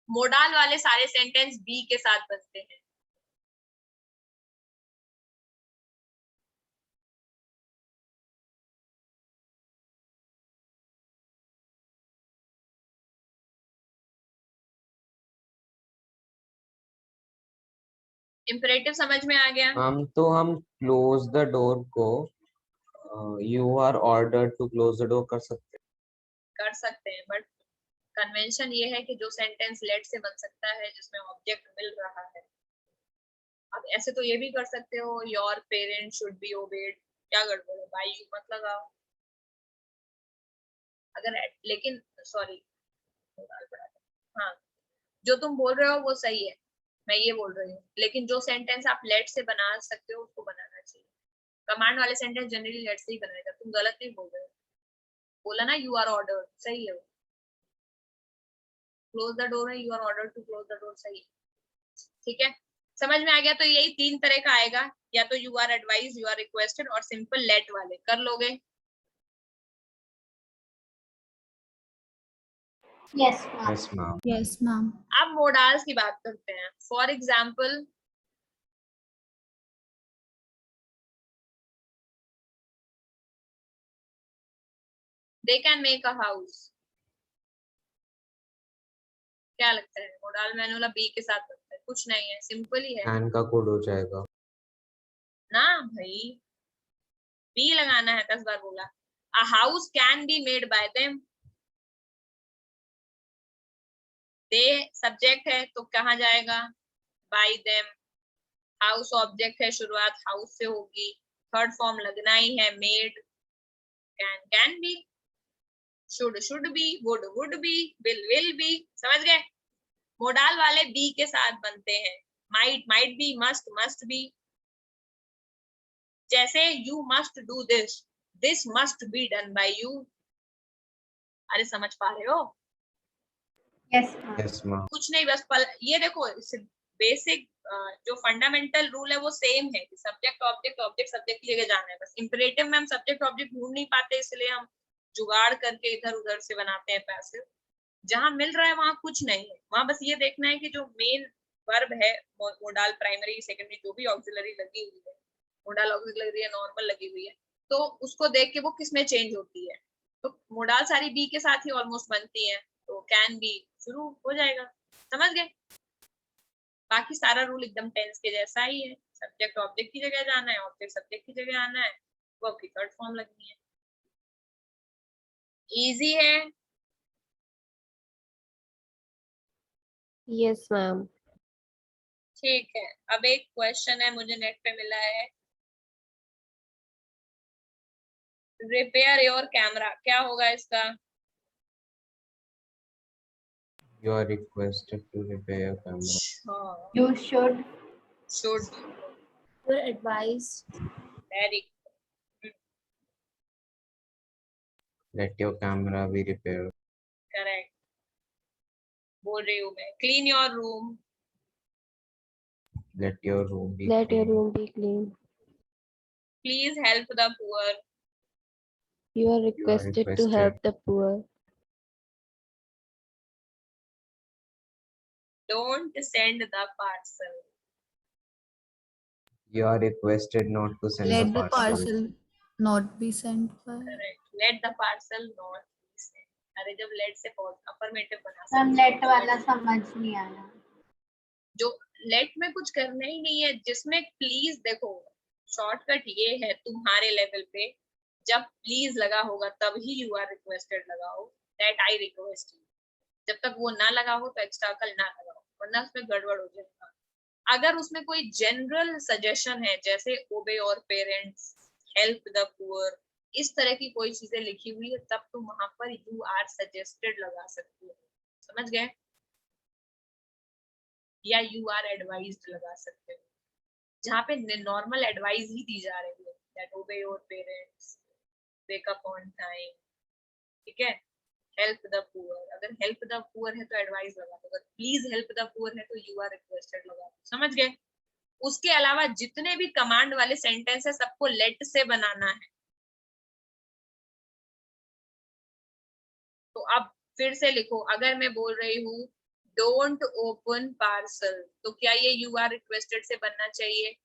मोडाल वाले सारे सेंटेंस बी के साथ बनते हैं। इंपरेटिव समझ में आ गया? हम क्लोज द डोर को you are order to close the door कर सकते हैं, बट कन्वेंशन ये है कि जो सेंटेंस लेट से बन सकता है जिसमें ऑब्जेक्ट मिल रहा है। अब ऐसे तो ये भी कर सकते हो, your parents should be obeyed, क्या गड़बड़ है, बाय यू मत लगाओ अगर, लेकिन सॉरी, हाँ जो तुम बोल रहे हो वो सही है, मैं ये बोल रही हूँ, लेकिन जो सेंटेंस आप लेट से बना सकते हो उसको बनाना चाहिए। कमांड वाले सेंटेंस जनरली लेट से ही बनाएगा, तुम गलत नहीं बोल रहे हो, बोला ना यू आर ऑर्डर, सही है, क्लोज द डोर है, you are order to close the door, सही है। ठीक है, समझ में आ गया? तो यही तीन तरह का आएगा, या तो you are advise, you are requested, और सिंपल लेट वाले कर लोगे। Yes, ma'am. Yes ma'am. Yes ma'am. अब मोडाल्स की बात करते हैं। For example they can make a house, क्या लगता है मोडाल मैनुअल बी के साथ बनता है? कुछ नहीं है, सिंपल ही है एन का कोड हो जाएगा ना भाई, बी लगाना है, 10 बार बोला। A house can be made by them, they subject है तो कहाँ जाएगा, बाय देम, हाउस ऑब्जेक्ट है, शुरुआत हाउस से होगी, थर्ड फॉर्म लगना ही है, made, can be, should be, would be, will be. समझ गए? मोडाल वाले बी के साथ बनते हैं, माइट बी, मस्ट बी। जैसे you must do this must be done by you. अरे समझ पा रहे हो? Yes, ma'am. Yes ma'am. कुछ नहीं, बस ये देखो, बेसिक जो फंडामेंटल रूल है वो सेम है, सब्जेक्ट ऑब्जेक्ट, ऑब्जेक्ट सब्जेक्ट की जगह जाना है। बस इंपरेटिव में हम सब्जेक्ट ऑब्जेक्ट ढूंढ नहीं पाते, इसलिए हम जुगाड़ करके इधर उधर से बनाते हैं पैसिव। जहां मिल रहा है वहां कुछ नहीं है, वहां बस ये देखना है कि जो मेन वर्ब है, मोडाल प्राइमरी सेकेंडरी जो भी ऑक्सिलरी लगी हुई है, मोडाल ऑक्सिलरी है, नॉर्मल लगी हुई है, तो उसको देख के वो किसमें चेंज होती है। तो मोडाल सारी बी के साथ ही ऑलमोस्ट बनती है, तो कैन बी शुरू हो जाएगा। समझ गए? बाकी सारा रूल एकदम टेंस के जैसा ही है, सब्जेक्ट ऑब्जेक्ट की जगह जाना है, ऑब्जेक्ट सब्जेक्ट की जगह आना है, वर्ब की थर्ड फॉर्म लगनी है। इजी है। Yes, ma'am. ठीक है, अब एक क्वेश्चन है मुझे नेट पे मिला है, रिपेयर योर कैमरा, क्या होगा इसका? You are requested to repair your camera. हाँ, You should. Should, Your advice. Very, Let your camera be repaired. Correct, बोल रही हूँ मैं। Clean your room, Let your room be Let your clean. room be clean. Please help the poor, You are requested to help the poor. Don't send the parcel, You are requested not to send Let the the parcel. parcel not be sent by. Correct, let the parcel not be send. अरे जब late से affirmative बना ma'am सकते late वाला समझ नहीं आया। जो लेट में कुछ करना ही नहीं है, जिसमें प्लीज, देखो शॉर्टकट ये है तुम्हारे लेवल पे, जब प्लीज लगा होगा तभी यू आर रिक्वेस्टेड लगाओ, दैट आई रिक्वेस्ट यू। जब तक वो ना लगा हो तो एक्स्ट्रा कल ना लगाओ, वरना उसमें गड़बड़ हो जाएगा। अगर उसमें कोई जनरल सजेशन है जैसे ओबे और पेरेंट्स, हेल्प द पुअर, इस तरह की कोई चीजें लिखी हुई है, तब तुम वहां पर यू आर सजेस्टेड लगा सकते हो, समझ गए? या यू आर एडवाइज्ड लगा सकते हो, जहाँ पे नॉर्मल एडवाइस ही दी जा रही है, दैट ओबे your parents, wake up on time, ठीक है? हेल्प द पुअर, अगर हेल्प द पुअर है तो एडवाइस लगा दो, अगर प्लीज हेल्प द पुअर है तो यू आर रिक्वेस्टेड लगा दो, समझ गए? उसके अलावा जितने भी कमांड वाले सेंटेंस है सबको लेट से बनाना है। तो अब फिर से लिखो, अगर मैं बोल रही हूँ डोंट ओपन पार्सल, तो क्या ये यू आर रिक्वेस्टेड से बनना चाहिए?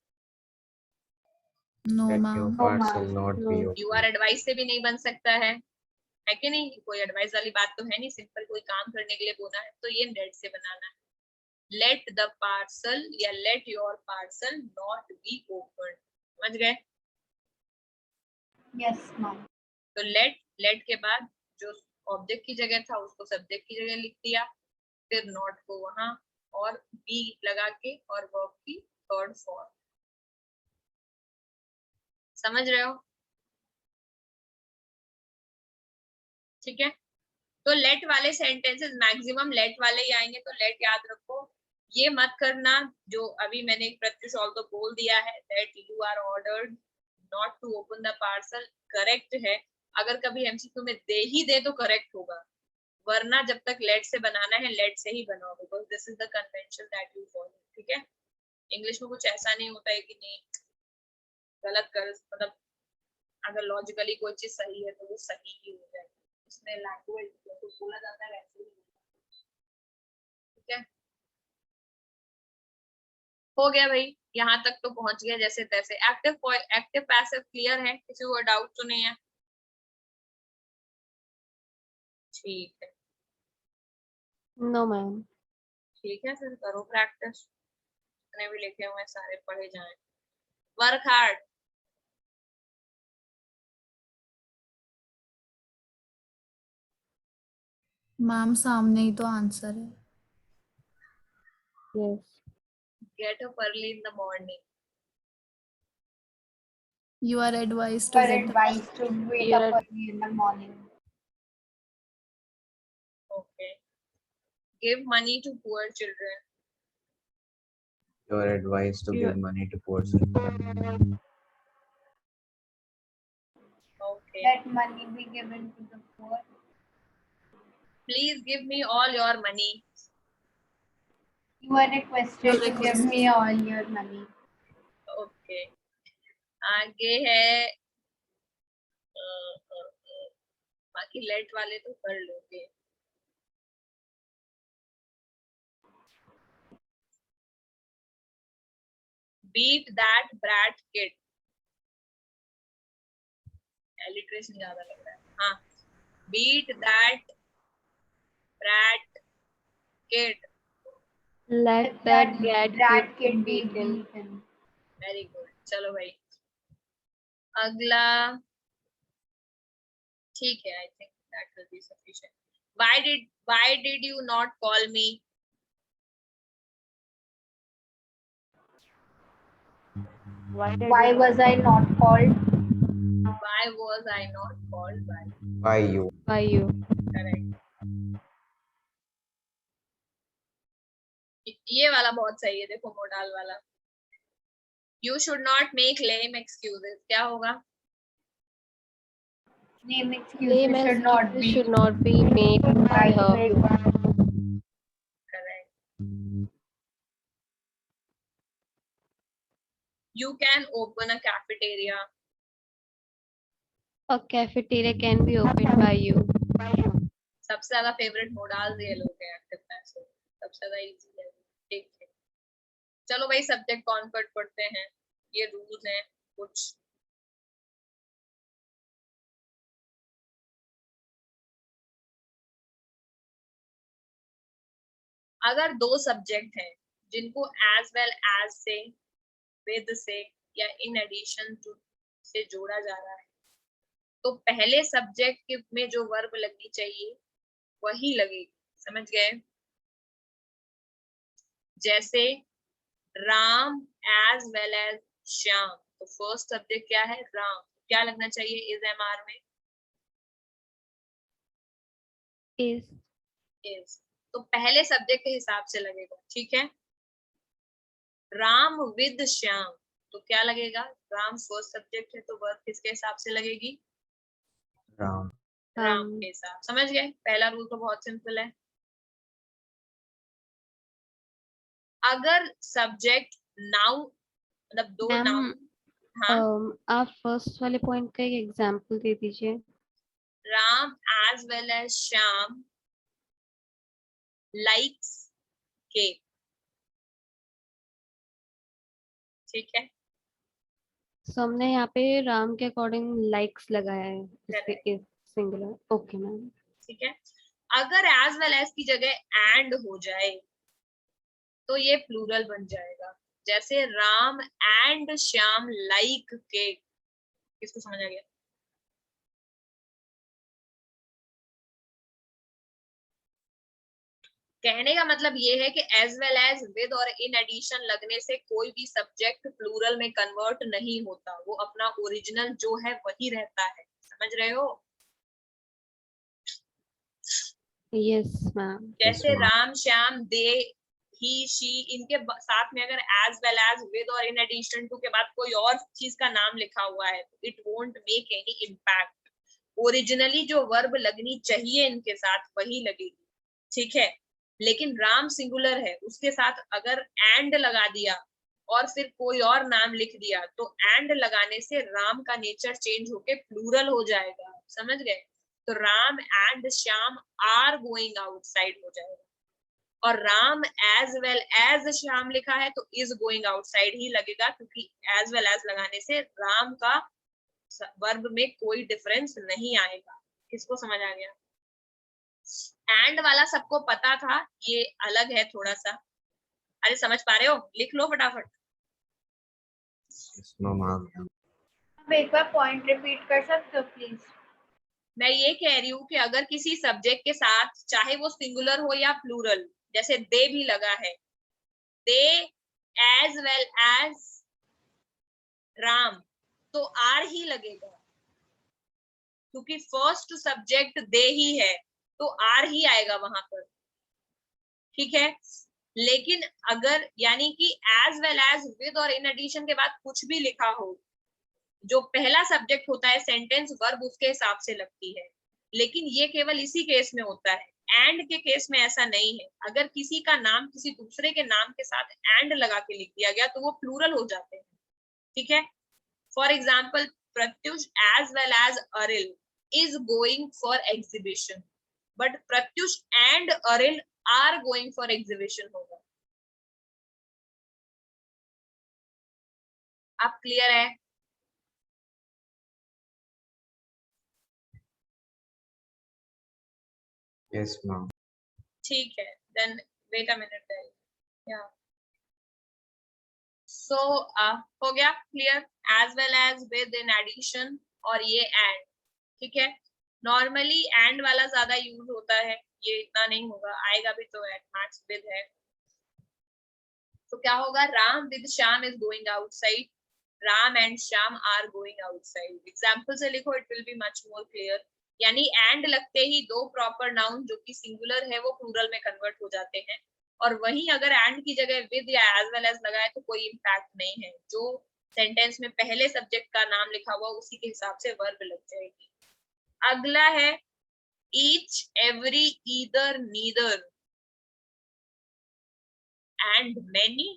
No, Let your ma'am. parcel not be No. You are opened. Advice से भी नहीं बन सकता है कि नहीं? कोई एडवाइस वाली बात तो है नहीं, सिंपल कोई काम करने के लिए बोला है, तो ये लेट से बनाना है। लेट द पार्सल या let your parcel not be open, समझ गए? Yes ma'am. तो लेट के बाद जो ऑब्जेक्ट की जगह था उसको सब्जेक्ट की जगह लिख दिया, फिर नॉट को वहां और बी लगा के और वर्ब की थर्ड फॉर्म, समझ रहे हो? ठीक है, तो लेट वाले सेंटेंसेस मैक्सिमम लेट वाले ही आएंगे, तो लेट याद रखो। ये मत करना जो अभी मैंने प्रत्युष ऑल्दो बोल दिया है, that you are ordered not to open the parcel, correct है। अगर कभी एमसीक्यू में दे ही दे तो करेक्ट होगा, वरना जब तक लेट से बनाना है लेट से ही बनाओ, because this is the convention that you follow, ठीक है? इंग्लिश में कुछ ऐसा नहीं होता है कि नहीं गलत कर, मतलब अगर लॉजिकली कोई चीज सही है तो वो सही ही हो जाएगी, उसमें लैंग्वेज तो बोला जाता है वैसे ही, ठीक है? हो गया भाई, यहाँ तक तो पहुंच गया जैसे तैसे। एक्टिव पैसिव क्लियर है, किसी को डाउट तो नहीं है? ठीक है, No, ma'am. ठीक है, फिर करो प्रैक्टिस, जितने भी लिखे हुए सारे पढ़े जाएं, वर्क हार्ड। मैम सामने ही तो आंसर है। Yes. Get up early in the morning. You are advised You to are get up. advised to wake You up are- early in the morning. Okay. Give money to poor children. You are advised to You- give money to poor children. Okay. Let money be given to the poor. Please give me all your money. You are requested to give me all your money. Okay. आगे है बाकी late वाले तो कर लोगे। Beat that brat kid. Alliteration ज्यादा लग रहा है। हाँ, beat that brat kid. Let that brat kid be beaten. beaten. Very good. चलो भाई, अगला ठीक है, I think that will be sufficient. Why did you not call me? Why was I not called? Why was I not called by? By you. By you. Correct. ये वाला बहुत सही है, देखो मोडाल वाला। You should not make lame excuses. क्या होगा? Name Name excuses should not be made by her. Correct. You can open a cafeteria. A cafeteria can be opened by you. सबसे ज्यादा फेवरेट मोडाल्स ये लोग हैं active passive, सबसे ज्यादा easy है। ठीक है, चलो भाई सब्जेक्ट कॉन्वर्ट पढ़ते हैं, ये रूल्स हैं कुछ। अगर दो सब्जेक्ट हैं जिनको एज वेल एज से, विद से या इन एडिशन टू से जोड़ा जा रहा है, तो पहले सब्जेक्ट में जो वर्ब लगनी चाहिए वही लगेगी। समझ गए? जैसे Ram as well as Shyam, तो फर्स्ट सब्जेक्ट क्या है? राम, क्या लगना चाहिए इज एमआर में? Is. तो पहले सब्जेक्ट के हिसाब से लगेगा। ठीक है, राम विद श्याम, तो क्या लगेगा? राम फर्स्ट सब्जेक्ट है तो वर्ब किसके हिसाब से लगेगी? राम। राम के हिसाब। समझ गए? पहला रूल तो बहुत सिंपल है। अगर सब्जेक्ट नाउन, मतलब दो Ma'am, नाउन, हाँ, आप फर्स्ट वाले पॉइंट का एक एग्जांपल दे दीजिए। Ram as well as Shyam likes cake. ठीक है, सो हमने यहाँ पे राम के अकॉर्डिंग लाइक्स लगाया है, इसलिए सिंगुलर। Okay ma'am. ठीक है, अगर एज वेल एज की जगह एंड हो जाए तो ये प्लूरल बन जाएगा। जैसे Ram and Shyam like cake. किसको समझ आ गया? कहने का मतलब ये है कि एज वेल एज, विद और इन एडिशन लगने से कोई भी सब्जेक्ट प्लूरल में कन्वर्ट नहीं होता, वो अपना ओरिजिनल जो है वही रहता है। समझ रहे हो? Yes ma'am. जैसे राम श्याम दे ही शी, इनके साथ में अगर एज वेल एज, विद और इन एडिशन टू के बाद कोई और चीज का नाम लिखा हुआ है तो it won't make any impact. Originally जो वर्ब लगनी चाहिए इनके साथ वही लगेगी। ठीक है, लेकिन राम सिंगुलर है, उसके साथ अगर एंड लगा दिया और फिर कोई और नाम लिख दिया तो एंड लगाने से राम का नेचर चेंज होके प्लूरल हो जाएगा। समझ गए? तो Ram and Shyam are going outside हो जाएगा, और Ram as well as Shyam लिखा है तो इज गोइंग आउटसाइड ही लगेगा, क्योंकि एज वेल एज लगाने से राम का वर्ब में कोई डिफरेंस नहीं आएगा। किसको समझ आ गया? एंड वाला सबको पता था, ये अलग है थोड़ा सा। अरे समझ पा रहे हो? लिख लो फटाफट। अब एक बार पॉइंट रिपीट कर सकते हो प्लीज? मैं ये कह रही हूँ कि अगर किसी सब्जेक्ट के साथ चाहे वो सिंगुलर हो या प्लूरल, जैसे दे भी लगा है, दे एज वेल एज राम, तो आर ही लगेगा, क्योंकि फर्स्ट सब्जेक्ट दे ही है तो आर ही आएगा वहां पर। ठीक है, लेकिन अगर यानी कि एज वेल एज, विद और इन एडिशन के बाद कुछ भी लिखा हो, जो पहला सब्जेक्ट होता है सेंटेंस वर्ब उसके हिसाब से लगती है। लेकिन ये केवल इसी केस में होता है, एंड के केस में ऐसा नहीं है। अगर किसी का नाम किसी दूसरे के नाम के साथ एंड लगा के लिख दिया गया तो वो प्लूरल हो जाते हैं। ठीक है, for example Pratyush as well as Aril is going for exhibition, but Pratyush and Aril are going for exhibition होगा। आप क्लियर है? Yes, ma'am. ठीक है, then wait a minute then. या सो हो गया clear? As well as, with, in addition और ये एंड। ठीक है, नॉर्मली एंड वाला ज्यादा यूज होता है, ये इतना नहीं होगा, आएगा भी तो एट मैक्स विद है। तो क्या होगा? Ram with Shyam is going outside, Ram and Shyam are going outside. Example से लिखो, it will be much more clear. यानी एंड लगते ही दो प्रॉपर नाउन जो कि सिंगुलर है वो प्लूरल में कन्वर्ट हो जाते हैं, और वहीं अगर एंड की जगह विद या एज वेल एज लगाए तो कोई इम्पैक्ट नहीं है। जो सेंटेंस में पहले सब्जेक्ट का नाम लिखा हुआ उसी के हिसाब से वर्ब लग जाएगी। अगला है each, every, either, neither and many.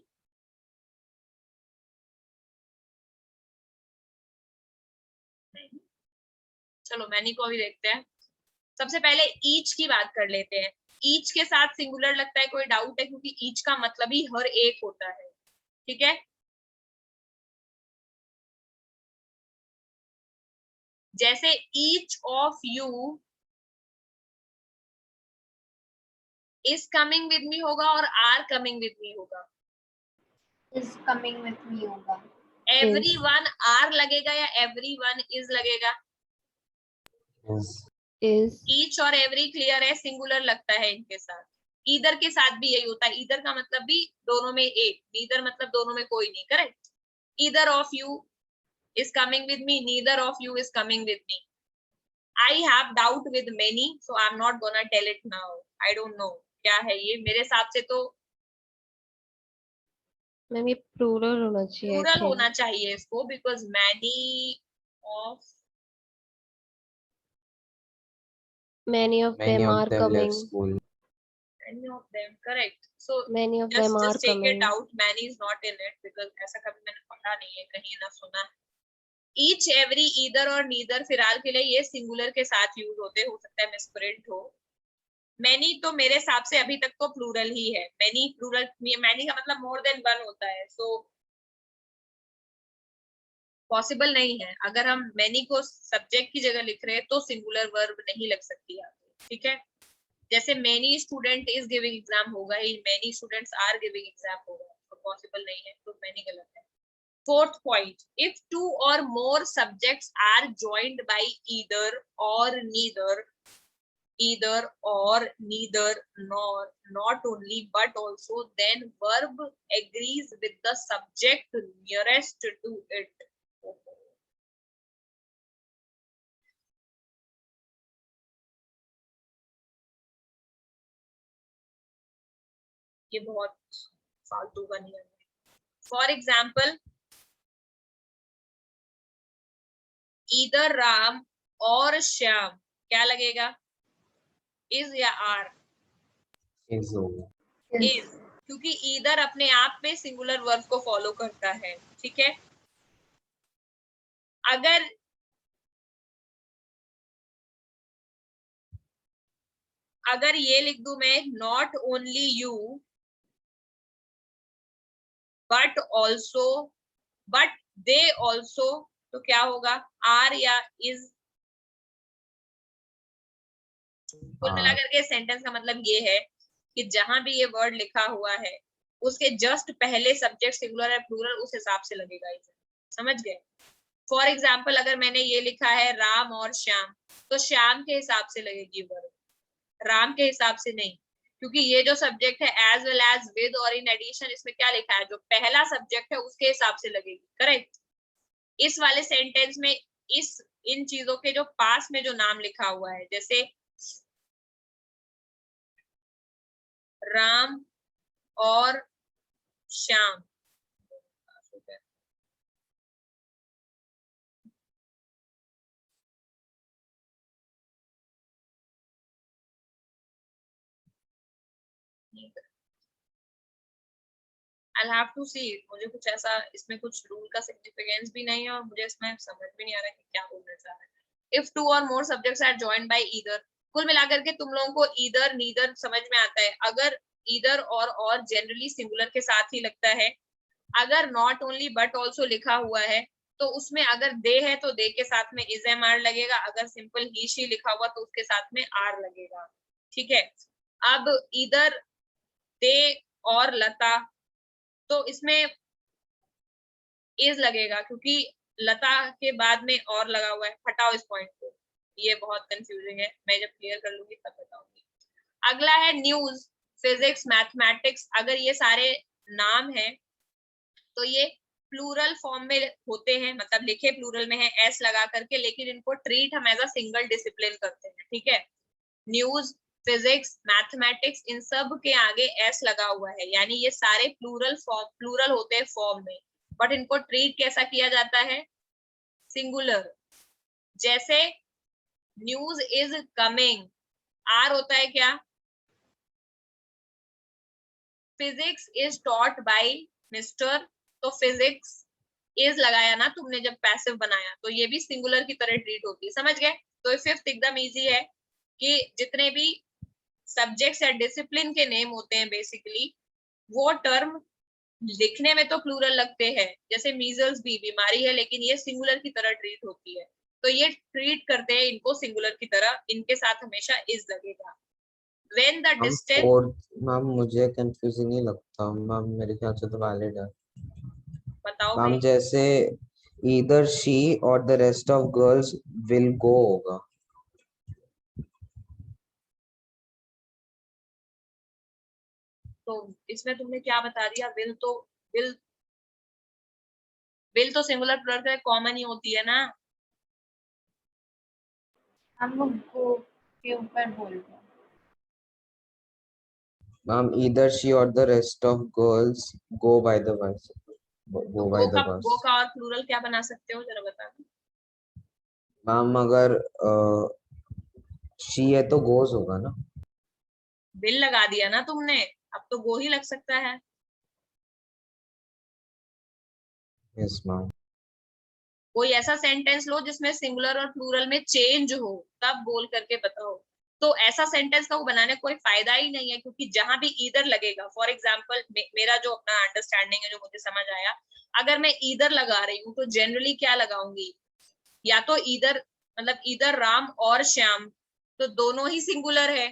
चलो मैनी को भी देखते हैं। सबसे पहले ईच की बात कर लेते हैं। ईच के साथ सिंगुलर लगता है, कोई डाउट है? क्योंकि ईच का मतलब ही हर एक होता है, ठीक है। जैसे each of you is coming with me होगा और आर कमिंग विद मी होगा। is coming with me होगा। एवरीवन आर लगेगा या एवरीवन इज लगेगा? is ईच और एवरी क्लियर है, सिंगुलर लगता है इनके साथ। ईदर के साथ भी यही होता है। ईदर का मतलब भी दोनों में एक, नीदर मतलब दोनों में कोई नहीं, correct. Either of you is coming with me, neither of you is coming with me. I have doubt with many, so I'm not gonna tell it now. I don't know क्या है ये। मेरे हिसाब से तो मैम ये plural होना चाहिए। प्लूरल होना चाहिए इसको, because many of them are coming. left school. many of them, correct. So Many of just them are take coming. it out, many is not in it because ऐसा कभी मैंने पढ़ा नहीं है, कहीं ना सुना है। ईच, एवरी, ईदर और नीदर फिलहाल के लिए ये सिंगुलर के साथ यूज होते, हो सकता है मिसप्रिंट हो। मैनी तो मेरे हिसाब से अभी तक तो प्लूरल ही है। मैनी प्लूरल, मैनी का मतलब मोर देन वन होता है, सो पॉसिबल नहीं है। अगर हम मैनी को सब्जेक्ट की जगह लिख रहे हैं तो सिंगुलर वर्ब नहीं लग सकती आगे, ठीक है। जैसे many student is giving exam होगा ही, many students are giving exam होगा, तो पॉसिबल नहीं है, तो मैनी गलत है। Fourth point, if two or more subjects are joined by either or neither, nor, not only but also, then verb agrees with the subject nearest to it. ये बहुत फालतू का नियम है। For example, either राम और श्याम, क्या लगेगा? इज या आर? Is होगा। इज, क्योंकि ईदर अपने आप में सिंगुलर वर्ब को फॉलो करता है, ठीक है। अगर ये लिख दूं मैं, not only you but also, but they also, तो क्या होगा? आर या इज? कुल मिलाकर के सेंटेंस का मतलब ये है कि जहां भी ये वर्ड लिखा हुआ है उसके जस्ट पहले सब्जेक्ट सिंगुलर है प्लूरल, उस हिसाब से लगेगा इसे, समझ गए। फॉर एग्जाम्पल, अगर मैंने ये लिखा है राम और श्याम, तो श्याम के हिसाब से लगेगी वर्ब, राम के हिसाब से नहीं, क्योंकि ये जो सब्जेक्ट है एज वेल एज, विद और इन एडिशन, इसमें क्या लिखा है? जो पहला सब्जेक्ट है उसके हिसाब से लगेगी, करेक्ट। इस वाले सेंटेंस में इन चीजों के जो पास में जो नाम लिखा हुआ है, जैसे राम और Shyam, I'll have to see, मुझे कुछ ऐसा इसमें कुछ रूल का सिग्निफिकेंस भी नहीं है और मुझे इसमें समझ भी नहीं आ रहा कि क्या बोलना चाह रहा है। If two or more subjects are joined by either, कुल मिलाकर के तुम लोगों को either neither समझ में आता है। अगर either और जनरली सिंगुलर के साथ ही लगता है। अगर not only but also लिखा हुआ है तो उसमें अगर दे है तो दे के साथ में is am are लगेगा, अगर सिंपल he she लिखा हुआ तो उसके साथ में are लगेगा, ठीक है। अब either दे और लता, तो इसमें इज लगेगा क्योंकि लता के बाद में और लगा हुआ है। हटाओ इस पॉइंट को, ये बहुत कंफ्यूजिंग है, मैं जब क्लियर कर लूंगी तब बताऊंगी। अगला है न्यूज, फिजिक्स, मैथमेटिक्स। अगर ये सारे नाम हैं तो ये प्लूरल फॉर्म में होते हैं, मतलब लिखे प्लूरल में है एस लगा करके, लेकिन इनको ट्रीट हम एज अ सिंगल डिसिप्लिन करते हैं, ठीक है। न्यूज, फिजिक्स, मैथमेटिक्स, इन सब के आगे एस लगा हुआ है, यानी ये सारे प्लूरल होते हैं फॉर्म में, बट इनको ट्रीट कैसा किया जाता है? सिंगुलर। जैसे न्यूज इज कमिंग, आर होता है क्या, physics is taught by mister, तो फिजिक्स इज लगाया ना तुमने जब पैसिव बनाया, तो ये भी सिंगुलर की तरह ट्रीट होती है, समझ गए। तो फिफ्थ एकदम इजी है कि जितने भी सब्जेक्ट्स या डिसिप्लिन के नेम होते हैं बेसिकली, वो टर्म लिखने में तो प्लूरल लगते हैं, जैसे मीजल्स भी बीमारी है लेकिन ये सिंगुलर की तरह ट्रीट होती है, तो ये ट्रीट करते हैं इनको सिंगुलर की तरह, इनके साथ हमेशा इज लगेगा। When the ma'am distance, fourth ma'am मुझे कंफ्यूजिंग नहीं लगता मैम, मेरे ख्याल से तो वैलिड है बताओ मैम। भाई। जैसे either she or the rest of girls will go होगा। तो इसमें तुमने क्या बता दिया, विल विल तो सिंगुलर प्लूरल का कॉमन ही होती है ना। हम लोग गो के ऊपर बोल रहे हैं। Ma'am either she or the rest of girls go by the bus, तो go by the bus। गो का और प्लूरल क्या बना सकते हो जरा बता दो। मैम अगर she है तो goes होगा ना। विल लगा दिया ना तुमने, अब तो गो ही लग सकता है। Yes ma'am. कोई ऐसा सेंटेंस लो जिसमें सिंगुलर और प्लूरल में चेंज हो, तब बोल करके बताओ। तो ऐसा सेंटेंस का वो बनाने का कोई फायदा ही नहीं है, क्योंकि जहां भी ईदर लगेगा, फॉर एग्जाम्पल मेरा जो अपना अंडरस्टैंडिंग है, जो मुझे समझ आया, अगर मैं ईदर लगा रही हूँ तो जनरली क्या लगाऊंगी, या तो ईदर मतलब ईदर राम और श्याम, तो दोनों ही सिंगुलर है।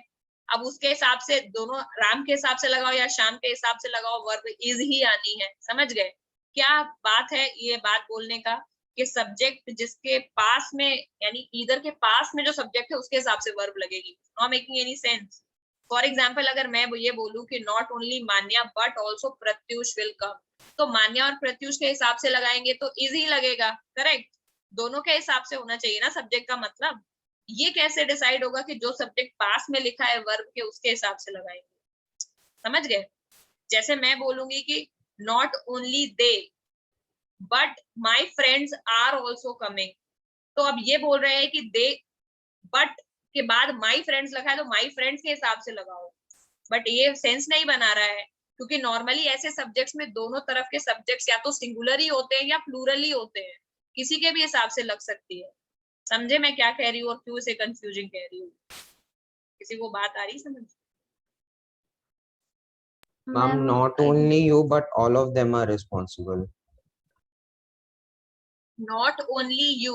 अब उसके हिसाब से दोनों राम के हिसाब से लगाओ या श्याम के हिसाब से लगाओ, वर्ब इज ही आनी है, समझ गए। क्या बात है ये बात बोलने का कि सब्जेक्ट जिसके पास में, यानी ईदर के पास में जो सब्जेक्ट है उसके हिसाब से वर्ब लगेगी, not making any sense. For example अगर मैं ये बोलूं कि not only Manya but also Pratyush will come, तो मान्या और प्रत्युष के हिसाब से लगाएंगे तो इजी लगेगा, करेक्ट। दोनों के हिसाब से होना चाहिए ना सब्जेक्ट का मतलब। ये कैसे डिसाइड होगा कि जो सब्जेक्ट पास में लिखा है वर्ब के उसके हिसाब से लगाएंगे, समझ गए। जैसे मैं बोलूंगी कि not only they but my friends are also coming, तो अब ये बोल रहे हैं कि दे बट के बाद माई फ्रेंड्स लगा है तो माई फ्रेंड्स के हिसाब से लगाओ, बट ये सेंस नहीं बना रहा है, क्योंकि नॉर्मली ऐसे सब्जेक्ट्स में दोनों तरफ के सब्जेक्ट्स या तो सिंगुलर ही होते हैं या प्लूरल ही होते हैं, किसी के भी हिसाब से लग सकती है। समझे मैं क्या कह रही हूँ और क्यों इसे कंफ्यूजिंग कह रही हूँ, किसी को बात आ रही समझ। Ma'am not only you but all of them are responsible। Not only you,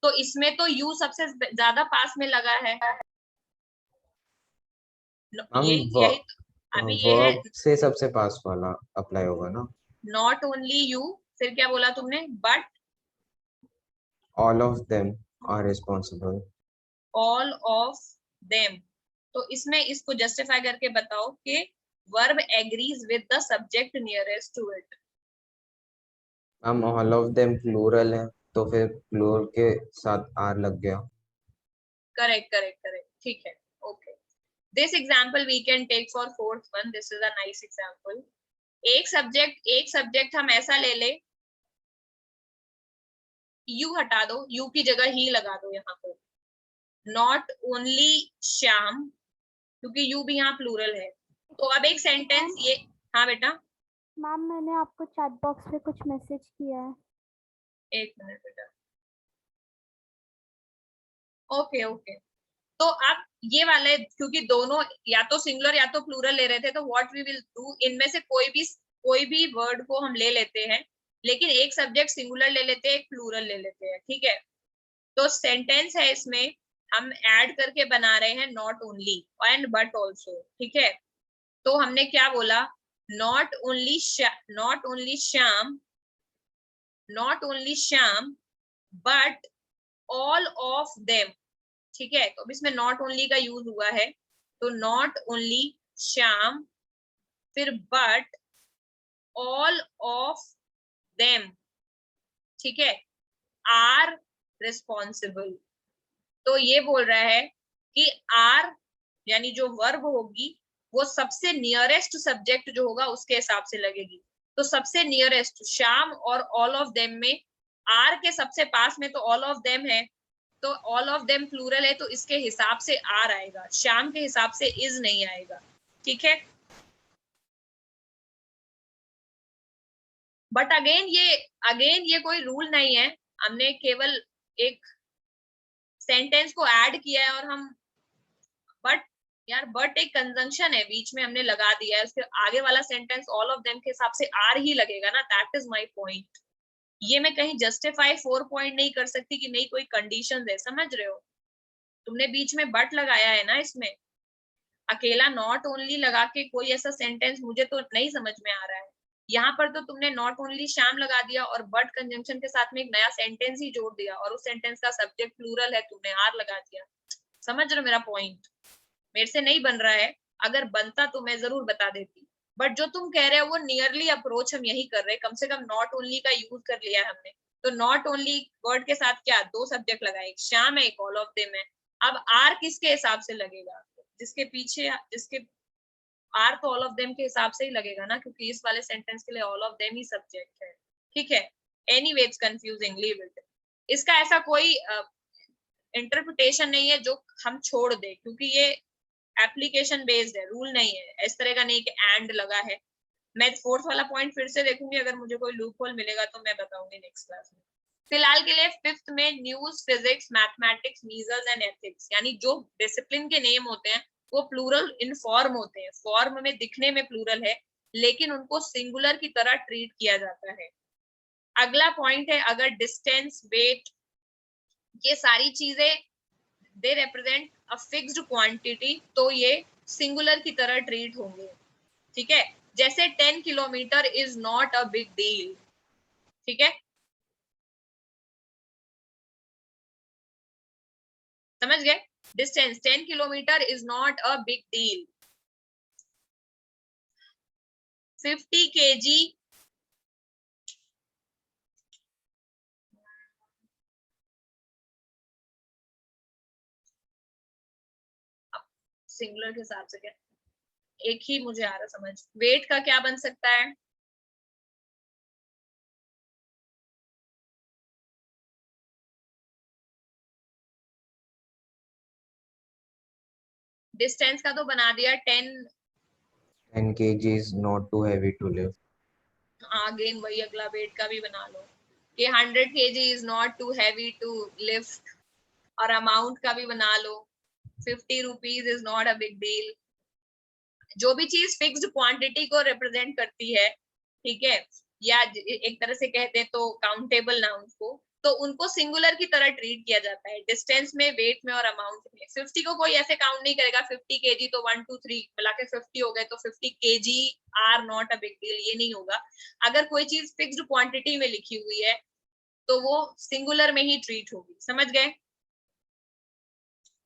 तो इसमें तो यू सबसे ज्यादा पास में लगा है, हम यही तो, अभी ये है वर्ब से सबसे पास वाला अप्लाई होगा ना। नॉट ओनली यू, फिर क्या बोला तुमने, but all of them are responsible। All of them, तो इसमें इसको जस्टिफाई करके बताओ कि verb agrees with the subject nearest to it. हम all of them प्लूरल है तो फिर प्लूरल के साथ आर लग गया। करेक्ट करेक्ट करेक्ट, ठीक है, okay. This example we can take for fourth one, this is a nice example. एक सब्जेक्ट हम ऐसा ले ले, यू हटा दो, यू की जगह ही लगा दो यहाँ पर, नॉट ओनली श्याम, क्योंकि यू भी यहाँ प्लूरल है। तो अब एक सेंटेंस ये, हाँ बेटा। मैम मैंने आपको चैट बॉक्स पे कुछ मैसेज किया है। एक मिनट बेटा, ओके ओके। तो अब ये वाले क्योंकि दोनों या तो सिंगुलर या तो प्लूरल ले रहे थे, तो व्हाट वी विल डू, इनमें से कोई भी वर्ड को हम ले लेते हैं, लेकिन एक सब्जेक्ट सिंगुलर ले लेते हैं, एक प्लूरल ले लेते हैं, ठीक है। तो सेंटेंस है इसमें हम ऐड करके बना रहे हैं not only and but also, ठीक है। तो हमने क्या बोला, not only Shyam but all of them, ठीक है। तो अब इसमें नॉट ओनली का यूज हुआ है, तो नॉट ओनली श्याम फिर बट ऑल ऑफ देम, ठीक है, आर रिस्पॉन्सिबल। तो ये बोल रहा है कि आर यानी जो वर्ब होगी वो सबसे नियरेस्ट सब्जेक्ट जो होगा उसके हिसाब से लगेगी। तो सबसे नियरेस्ट श्याम और ऑल ऑफ देम में आर के सबसे पास में तो ऑल ऑफ देम है, तो ऑल ऑफ देम प्लूरल है तो इसके हिसाब से आर आएगा, श्याम के हिसाब से इज नहीं आएगा, ठीक है। बट अगेन ये कोई रूल नहीं है, हमने केवल एक सेंटेंस को ऐड किया है और हम बट एक कंजंक्शन है बीच में हमने लगा दिया है, उसके आगे वाला सेंटेंस ऑल ऑफ देम के हिसाब से आर ही लगेगा ना, दैट इज माय पॉइंट। ये मैं कहीं जस्टिफाई 4 पॉइंट नहीं कर सकती कि नहीं कोई कंडीशन है, समझ रहे हो। तुमने बीच में बट लगाया है ना, इसमें अकेला नॉट ओनली लगा के कोई ऐसा सेंटेंस मुझे तो नहीं समझ में आ रहा है। यहाँ पर तो तुमने नॉट ओनली श्याम लगा दिया और बट कंजंक्शन के साथ में एक नया सेंटेंस ही जोड़ दिया और उस सेंटेंस का सब्जेक्ट प्लूरल है, तुमने आर लगा दिया। समझ रहे हो मेरा पॉइंट? मेरे से नहीं बन रहा है, अगर बनता तो मैं जरूर बता देती, बट जो तुम कह रहे हो वो नियरली अप्रोच हम यही कर रहे हैं, कम से कम नॉट ओनली का यूज कर लिया है हमने। तो नॉट ओनली वर्ड के साथ क्या दो सब्जेक्ट लगाए, एक श्याम है एक ऑल ऑफ देम है। अब आर किसके हिसाब से लगेगा, जिसके पीछे जिसके आर तो ऑल ऑफ देम के हिसाब से ही लगेगा ना, क्योंकि इस वाले सेंटेंस के लिए all of them he subject है, ठीक है। Anyway it's confusing, leave it. इसका ऐसा कोई इंटरप्रिटेशन नहीं है जो हम छोड़ दे, क्योंकि ये एप्लीकेशन बेस्ड है, रूल नहीं है इस तरह का, नहीं कि एंड लगा है। मैं फोर्थ वाला पॉइंट फिर से देखूंगी, अगर मुझे कोई लूप होल मिलेगा तो मैं बताऊंगी नेक्स्ट क्लास में। फिलहाल के लिए फिफ्थ में news, physics, mathematics, measles and ethics, यानी जो डिसिप्लिन के नेम होते हैं वो प्लूरल इन फॉर्म होते हैं, फॉर्म में दिखने में प्लूरल है लेकिन उनको सिंगुलर की तरह ट्रीट किया जाता है। अगला पॉइंट है, अगर डिस्टेंस, वेट, ये सारी चीजें they represent a fixed quantity तो ये सिंगुलर की तरह ट्रीट होंगे, ठीक है। जैसे 10 kilometre is not a big deal, ठीक है, समझ गए। Distance 10 kilometre is not a big deal. 50 kg singular के हिसाब से क्या, एक ही मुझे आ रहा समझ। वेट का क्या बन सकता है, डिस्टेंस का तो बना दिया 10 kg is not too heavy to lift. Again वही अगला वेट का भी बना लो कि 100 kg is not too heavy to lift, और अमाउंट का भी बना लो 50 rupees is not a big deal. जो भी चीज फिक्स्ड क्वांटिटी को रिप्रेजेंट करती है, ठीक है, या एक तरह से कहते हैं तो काउंटेबल नाउन्स को, तो उनको सिंगुलर की तरह ट्रीट किया जाता है, डिस्टेंस में, वेट में और अमाउंट में। 50 को कोई ऐसे काउंट नहीं करेगा 50 kg तो 1 2 3 मिला के 50 हो गए तो 50 kg are not a big deal, ये नहीं होगा। अगर कोई चीज फिक्स्ड क्वांटिटी में लिखी हुई है तो वो सिंगुलर में ही ट्रीट होगी, समझ गए।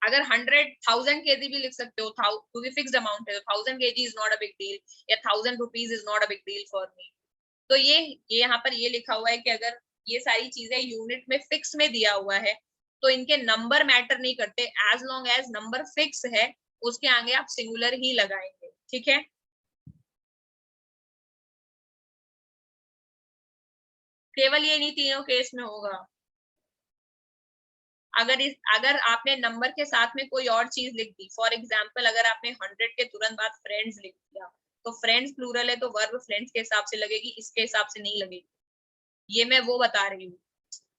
अगर 100,000 kg भी लिख सकते हो, क्योंकि फिक्स्ड अमाउंट है, 1000 kg is not a big deal या 1000 rupees is not a big deal for me. तो ये यहाँ पर ये लिखा हुआ है कि अगर ये सारी चीजें यूनिट में फिक्स में दिया हुआ है तो इनके नंबर मैटर नहीं करते, as long as number fix है उसके आगे आप सिंगुलर ही लगाएंगे, ठीक है। केवल ये नहीं तीनों केस में होगा। अगर आपने नंबर के साथ में कोई और चीज लिख दी, फॉर एग्जाम्पल अगर आपने 100 के तुरंत बाद फ्रेंड्स लिख दिया, तो फ्रेंड्स प्लूरल है तो वर्ब फ्रेंड्स के हिसाब से लगेगी, इसके हिसाब से नहीं लगेगी। ये मैं वो बता रही हूँ,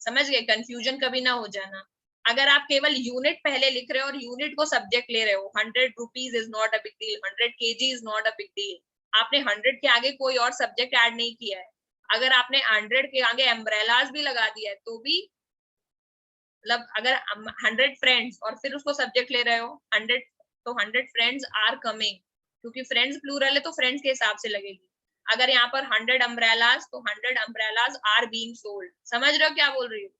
समझ गए, कंफ्यूजन कभी ना हो जाना। अगर आप केवल यूनिट पहले लिख रहे हो और यूनिट को सब्जेक्ट ले रहे हो, 100 rupees is not a big deal, 100 kg is not a big deal, आपने 100 के आगे कोई और सब्जेक्ट ऐड नहीं किया है। अगर आपने 100 के आगे अम्ब्रेलाज भी लगा दिया है तो भी, मतलब अगर 100 फ्रेंड्स और फिर उसको सब्जेक्ट ले रहे हो 100, तो 100 फ्रेंड्स आर कमिंग, क्योंकि फ्रेंड्स प्लूरल है तो फ्रेंड्स के हिसाब से लगेगी। अगर यहाँ पर 100 अम्ब्रेलाज तो 100 अम्ब्रेलाज आर बीइंग सोल्ड। समझ रहे हो क्या बोल रही हूँ?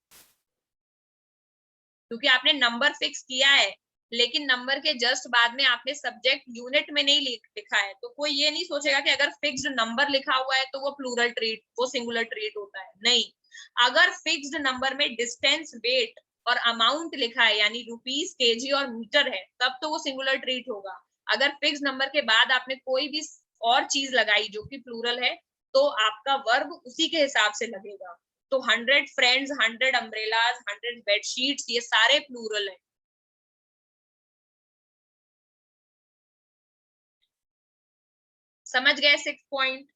क्योंकि आपने नंबर फिक्स किया है लेकिन नंबर के जस्ट बाद में आपने सब्जेक्ट यूनिट में नहीं लिखा है, तो कोई ये नहीं सोचेगा कि अगर फिक्स्ड नंबर लिखा हुआ है तो वो प्लूरल ट्रीट, वो सिंगुलर ट्रीट होता है, नहीं। अगर फिक्स्ड नंबर में डिस्टेंस, वेट और अमाउंट लिखा है यानी रुपीज, केजी और मीटर है, तब तो वो सिंगुलर ट्रीट होगा। अगर फिक्स नंबर के बाद आपने कोई भी और चीज लगाई जो कि प्लूरल है तो आपका वर्ब उसी के हिसाब से लगेगा। तो 100 फ्रेंड्स, 100 अम्ब्रेलाज, 100 बेडशीट्स, ये सारे प्लूरल है। समझ गए 6 पॉइंट।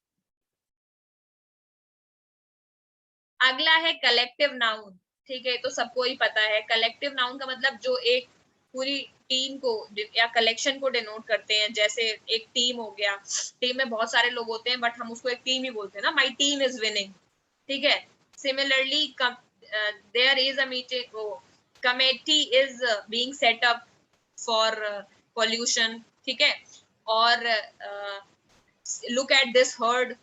अगला है कलेक्टिव नाउन। ठीक है, तो सबको ही पता है कलेक्टिव नाउन का मतलब जो एक पूरी टीम को या कलेक्शन को डिनोट करते हैं। जैसे एक टीम हो गया, टीम में बहुत सारे लोग होते हैं बट हम उसको एक टीम ही बोलते हैं ना, माई टीम इज विनिंग। ठीक है, similarly there is a meeting, committee is being set up for pollution. ठीक है, और look at this herd,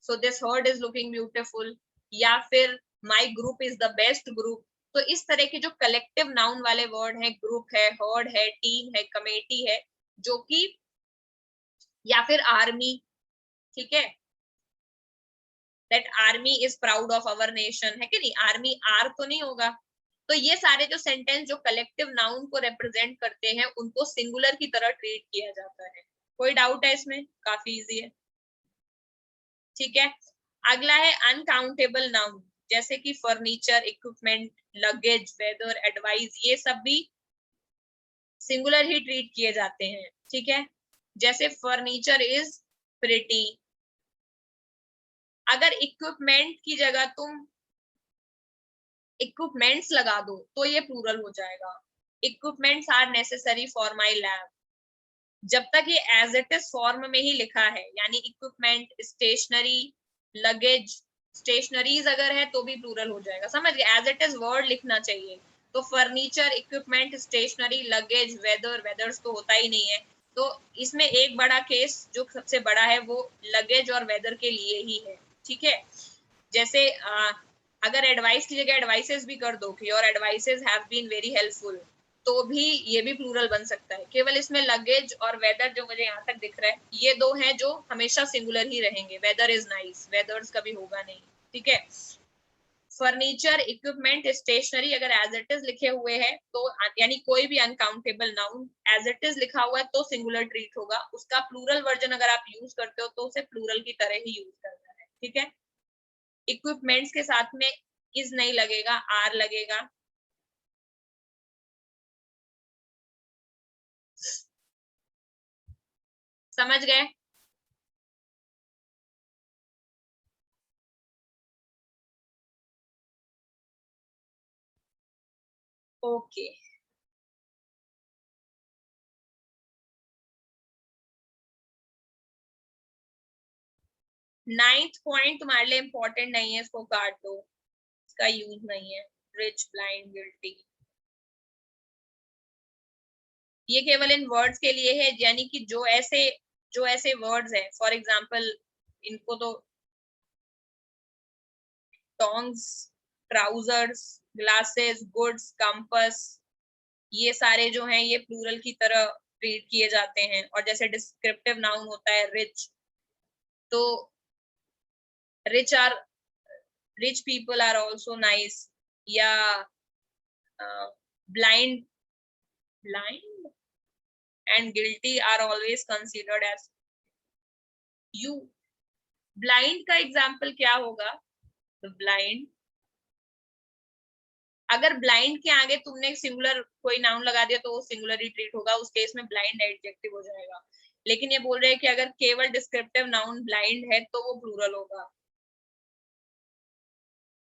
so this herd is looking beautiful, या फिर my group is the best group. तो इस तरह के जो कलेक्टिव नाउन वाले वर्ड हैं, ग्रुप है, हर्ड है, टीम है, कमेटी है, जो कि, या फिर आर्मी। ठीक है, that army is proud of our nation, है कि नहीं, आर्मी आर तो नहीं होगा। तो ये सारे जो सेंटेंस जो कलेक्टिव नाउन को रिप्रेजेंट करते हैं उनको सिंगुलर की तरह ट्रीट किया जाता है। कोई डाउट है इसमें? काफी इजी है। ठीक है, अगला है अनकाउंटेबल नाउन, जैसे कि furniture, equipment, luggage, weather, advice, ये सब भी सिंगुलर ही ट्रीट किए जाते हैं। ठीक है, जैसे फर्नीचर इज प्रिटी। अगर इक्विपमेंट की जगह तुम इक्विपमेंट्स लगा दो तो ये प्लूरल हो जाएगा। Equipments are necessary for my lab. जब तक ये एज इट इज फॉर्म में ही लिखा है, यानी इक्विपमेंट, स्टेशनरी, लगेज, स्टेशनरीज अगर है तो भी प्लूरल हो जाएगा। समझ गए, एज इट इज वर्ड लिखना चाहिए। तो furniture, equipment, stationery, luggage, weather, weathers तो होता ही नहीं है। तो इसमें एक बड़ा केस जो सबसे बड़ा है वो लगेज और वेदर के लिए ही है। ठीक है, जैसे अगर एडवाइस की जगह एडवाइसेस भी कर दो कि your advices have been very helpful, तो भी ये भी प्लूरल बन सकता है। केवल इसमें लगेज और वेदर जो मुझे यहाँ तक दिख रहा है, ये दो हैं जो हमेशा सिंगुलर ही रहेंगे। वेदर इज नाइस, वेदर्स कभी होगा नहीं। ठीक है, फर्नीचर, इक्विपमेंट, स्टेशनरी अगर एज इट इज लिखे हुए हैं तो, यानी कोई भी uncountable noun as it is लिखा हुआ है तो सिंगुलर ट्रीट होगा। उसका प्लूरल वर्जन अगर आप यूज करते हो तो उसे प्लूरल की तरह ही यूज करना है। ठीक है, इक्विपमेंट्स के साथ में इज नहीं लगेगा, आर लगेगा। समझ गए? ओके, नाइन्थ पॉइंट तुम्हारे लिए इंपॉर्टेंट नहीं है, इसको काट दो, इसका यूज नहीं है। रिच, ब्लाइंड, गिल्टी, ये केवल इन वर्ड्स के लिए है, यानी कि जो ऐसे वर्ड्स हैं, फॉर एग्जांपल इनको तो tongs, trousers, glasses, goods, compass, ये सारे जो हैं ये प्लूरल की तरह ट्रीट किए जाते हैं। और जैसे डिस्क्रिप्टिव नाउन होता है रिच, तो rich people are also nice, या blind and guilty are always considered as you। blind का एग्जाम्पल क्या होगा? तो blind, अगर blind के आगे तुमने सिंगुलर कोई नाउन लगा दिया तो वो सिंगुलर ही ट्रीट होगा, उस केस में blind एडजेक्टिव हो जाएगा। लेकिन ये बोल रहे हैं कि अगर केवल डिस्क्रिप्टिव नाउन blind है तो वो प्लूरल होगा।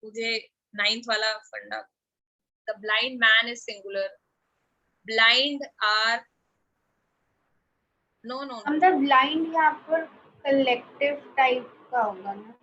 मुझे 9th वाला फंडा, the blind man is singular, blind are no मतलब ब्लाइंड यहाँ पर कलेक्टिव टाइप का होगा ना?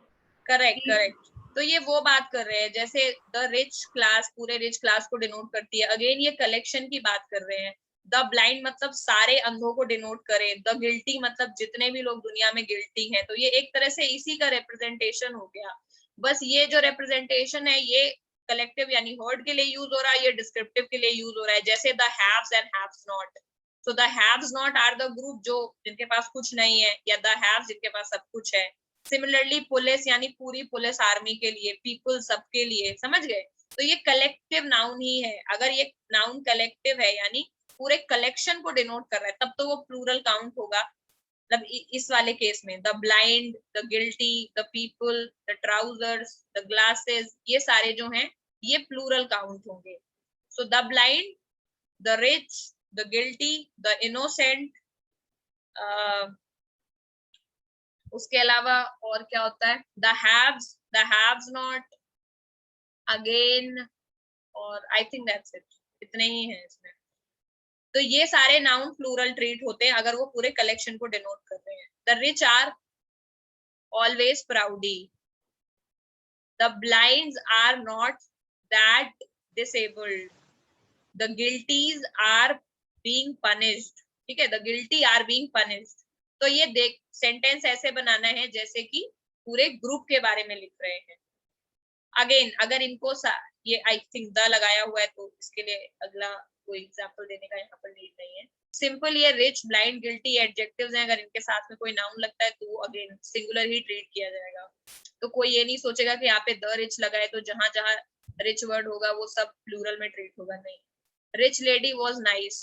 करेक्ट। तो ये वो बात कर रहे हैं जैसे द रिच क्लास पूरे रिच क्लास को डिनोट करती है। अगेन ये कलेक्शन की बात कर रहे हैं। द ब्लाइंड मतलब सारे अंधों को डिनोट करे, द गिल्टी मतलब जितने भी लोग दुनिया में गिल्टी हैं। तो ये एक तरह से इसी का रिप्रेजेंटेशन हो गया। बस ये जो रिप्रेजेंटेशन है ये कलेक्टिव यानी हर्ड के लिए यूज हो रहा है, ये डिस्क्रिप्टिव के लिए यूज हो रहा है। जैसे the haves and haves not, तो the haves not are the group जो जिनके पास कुछ नहीं है, या द हैव्स जिनके पास सब कुछ है। सिमिलरली पुलिस यानी पूरी पुलिस आर्मी के लिए, पीपल सबके लिए। समझ गए? तो ये कलेक्टिव नाउन ही है। अगर ये नाउन कलेक्टिव है यानी पूरे कलेक्शन को डिनोट कर रहा है तब तो वो प्लूरल काउंट होगा। मतलब इस वाले केस में the blind, the guilty, the people, the trousers, the glasses, ये सारे जो हैं ये प्लूरल काउंट होंगे. So the blind, the rich, the guilty, the innocent, उसके अलावा और क्या होता है, द हैव्स नॉट, अगेन, और आई थिंक दैट्स इट. इतने ही हैं इसमें. तो ये सारे नाउन प्लूरल ट्रीट होते हैं अगर वो पूरे कलेक्शन को डिनोट कर रहे हैं. The rich are always proudy. The blinds are not that disabled. The guilties are being punished. ठीक है, the guilty are being punished. तो ये देख सेंटेंस ऐसे बनाना है जैसे कि पूरे ग्रुप के बारे में लिख रहे हैं. अगेन अगर इनको ये आई थिंक द लगाया हुआ है तो इसके लिए अगला कोई एग्जांपल देने का यहाँ पर नीड नहीं है. सिंपल ये रिच, ब्लाइंड, गिल्टी एडजेक्टिव्स हैं. अगर इनके साथ में कोई नाउन लगता है तो वो अगेन सिंगुलर ही ट्रीट किया जाएगा. तो कोई ये नहीं सोचेगा कि यहाँ पे द रिच लगाए तो जहां जहां रिच वर्ड होगा वो सब प्लूरल में ट्रीट होगा. नहीं. रिच लेडी वाज नाइस,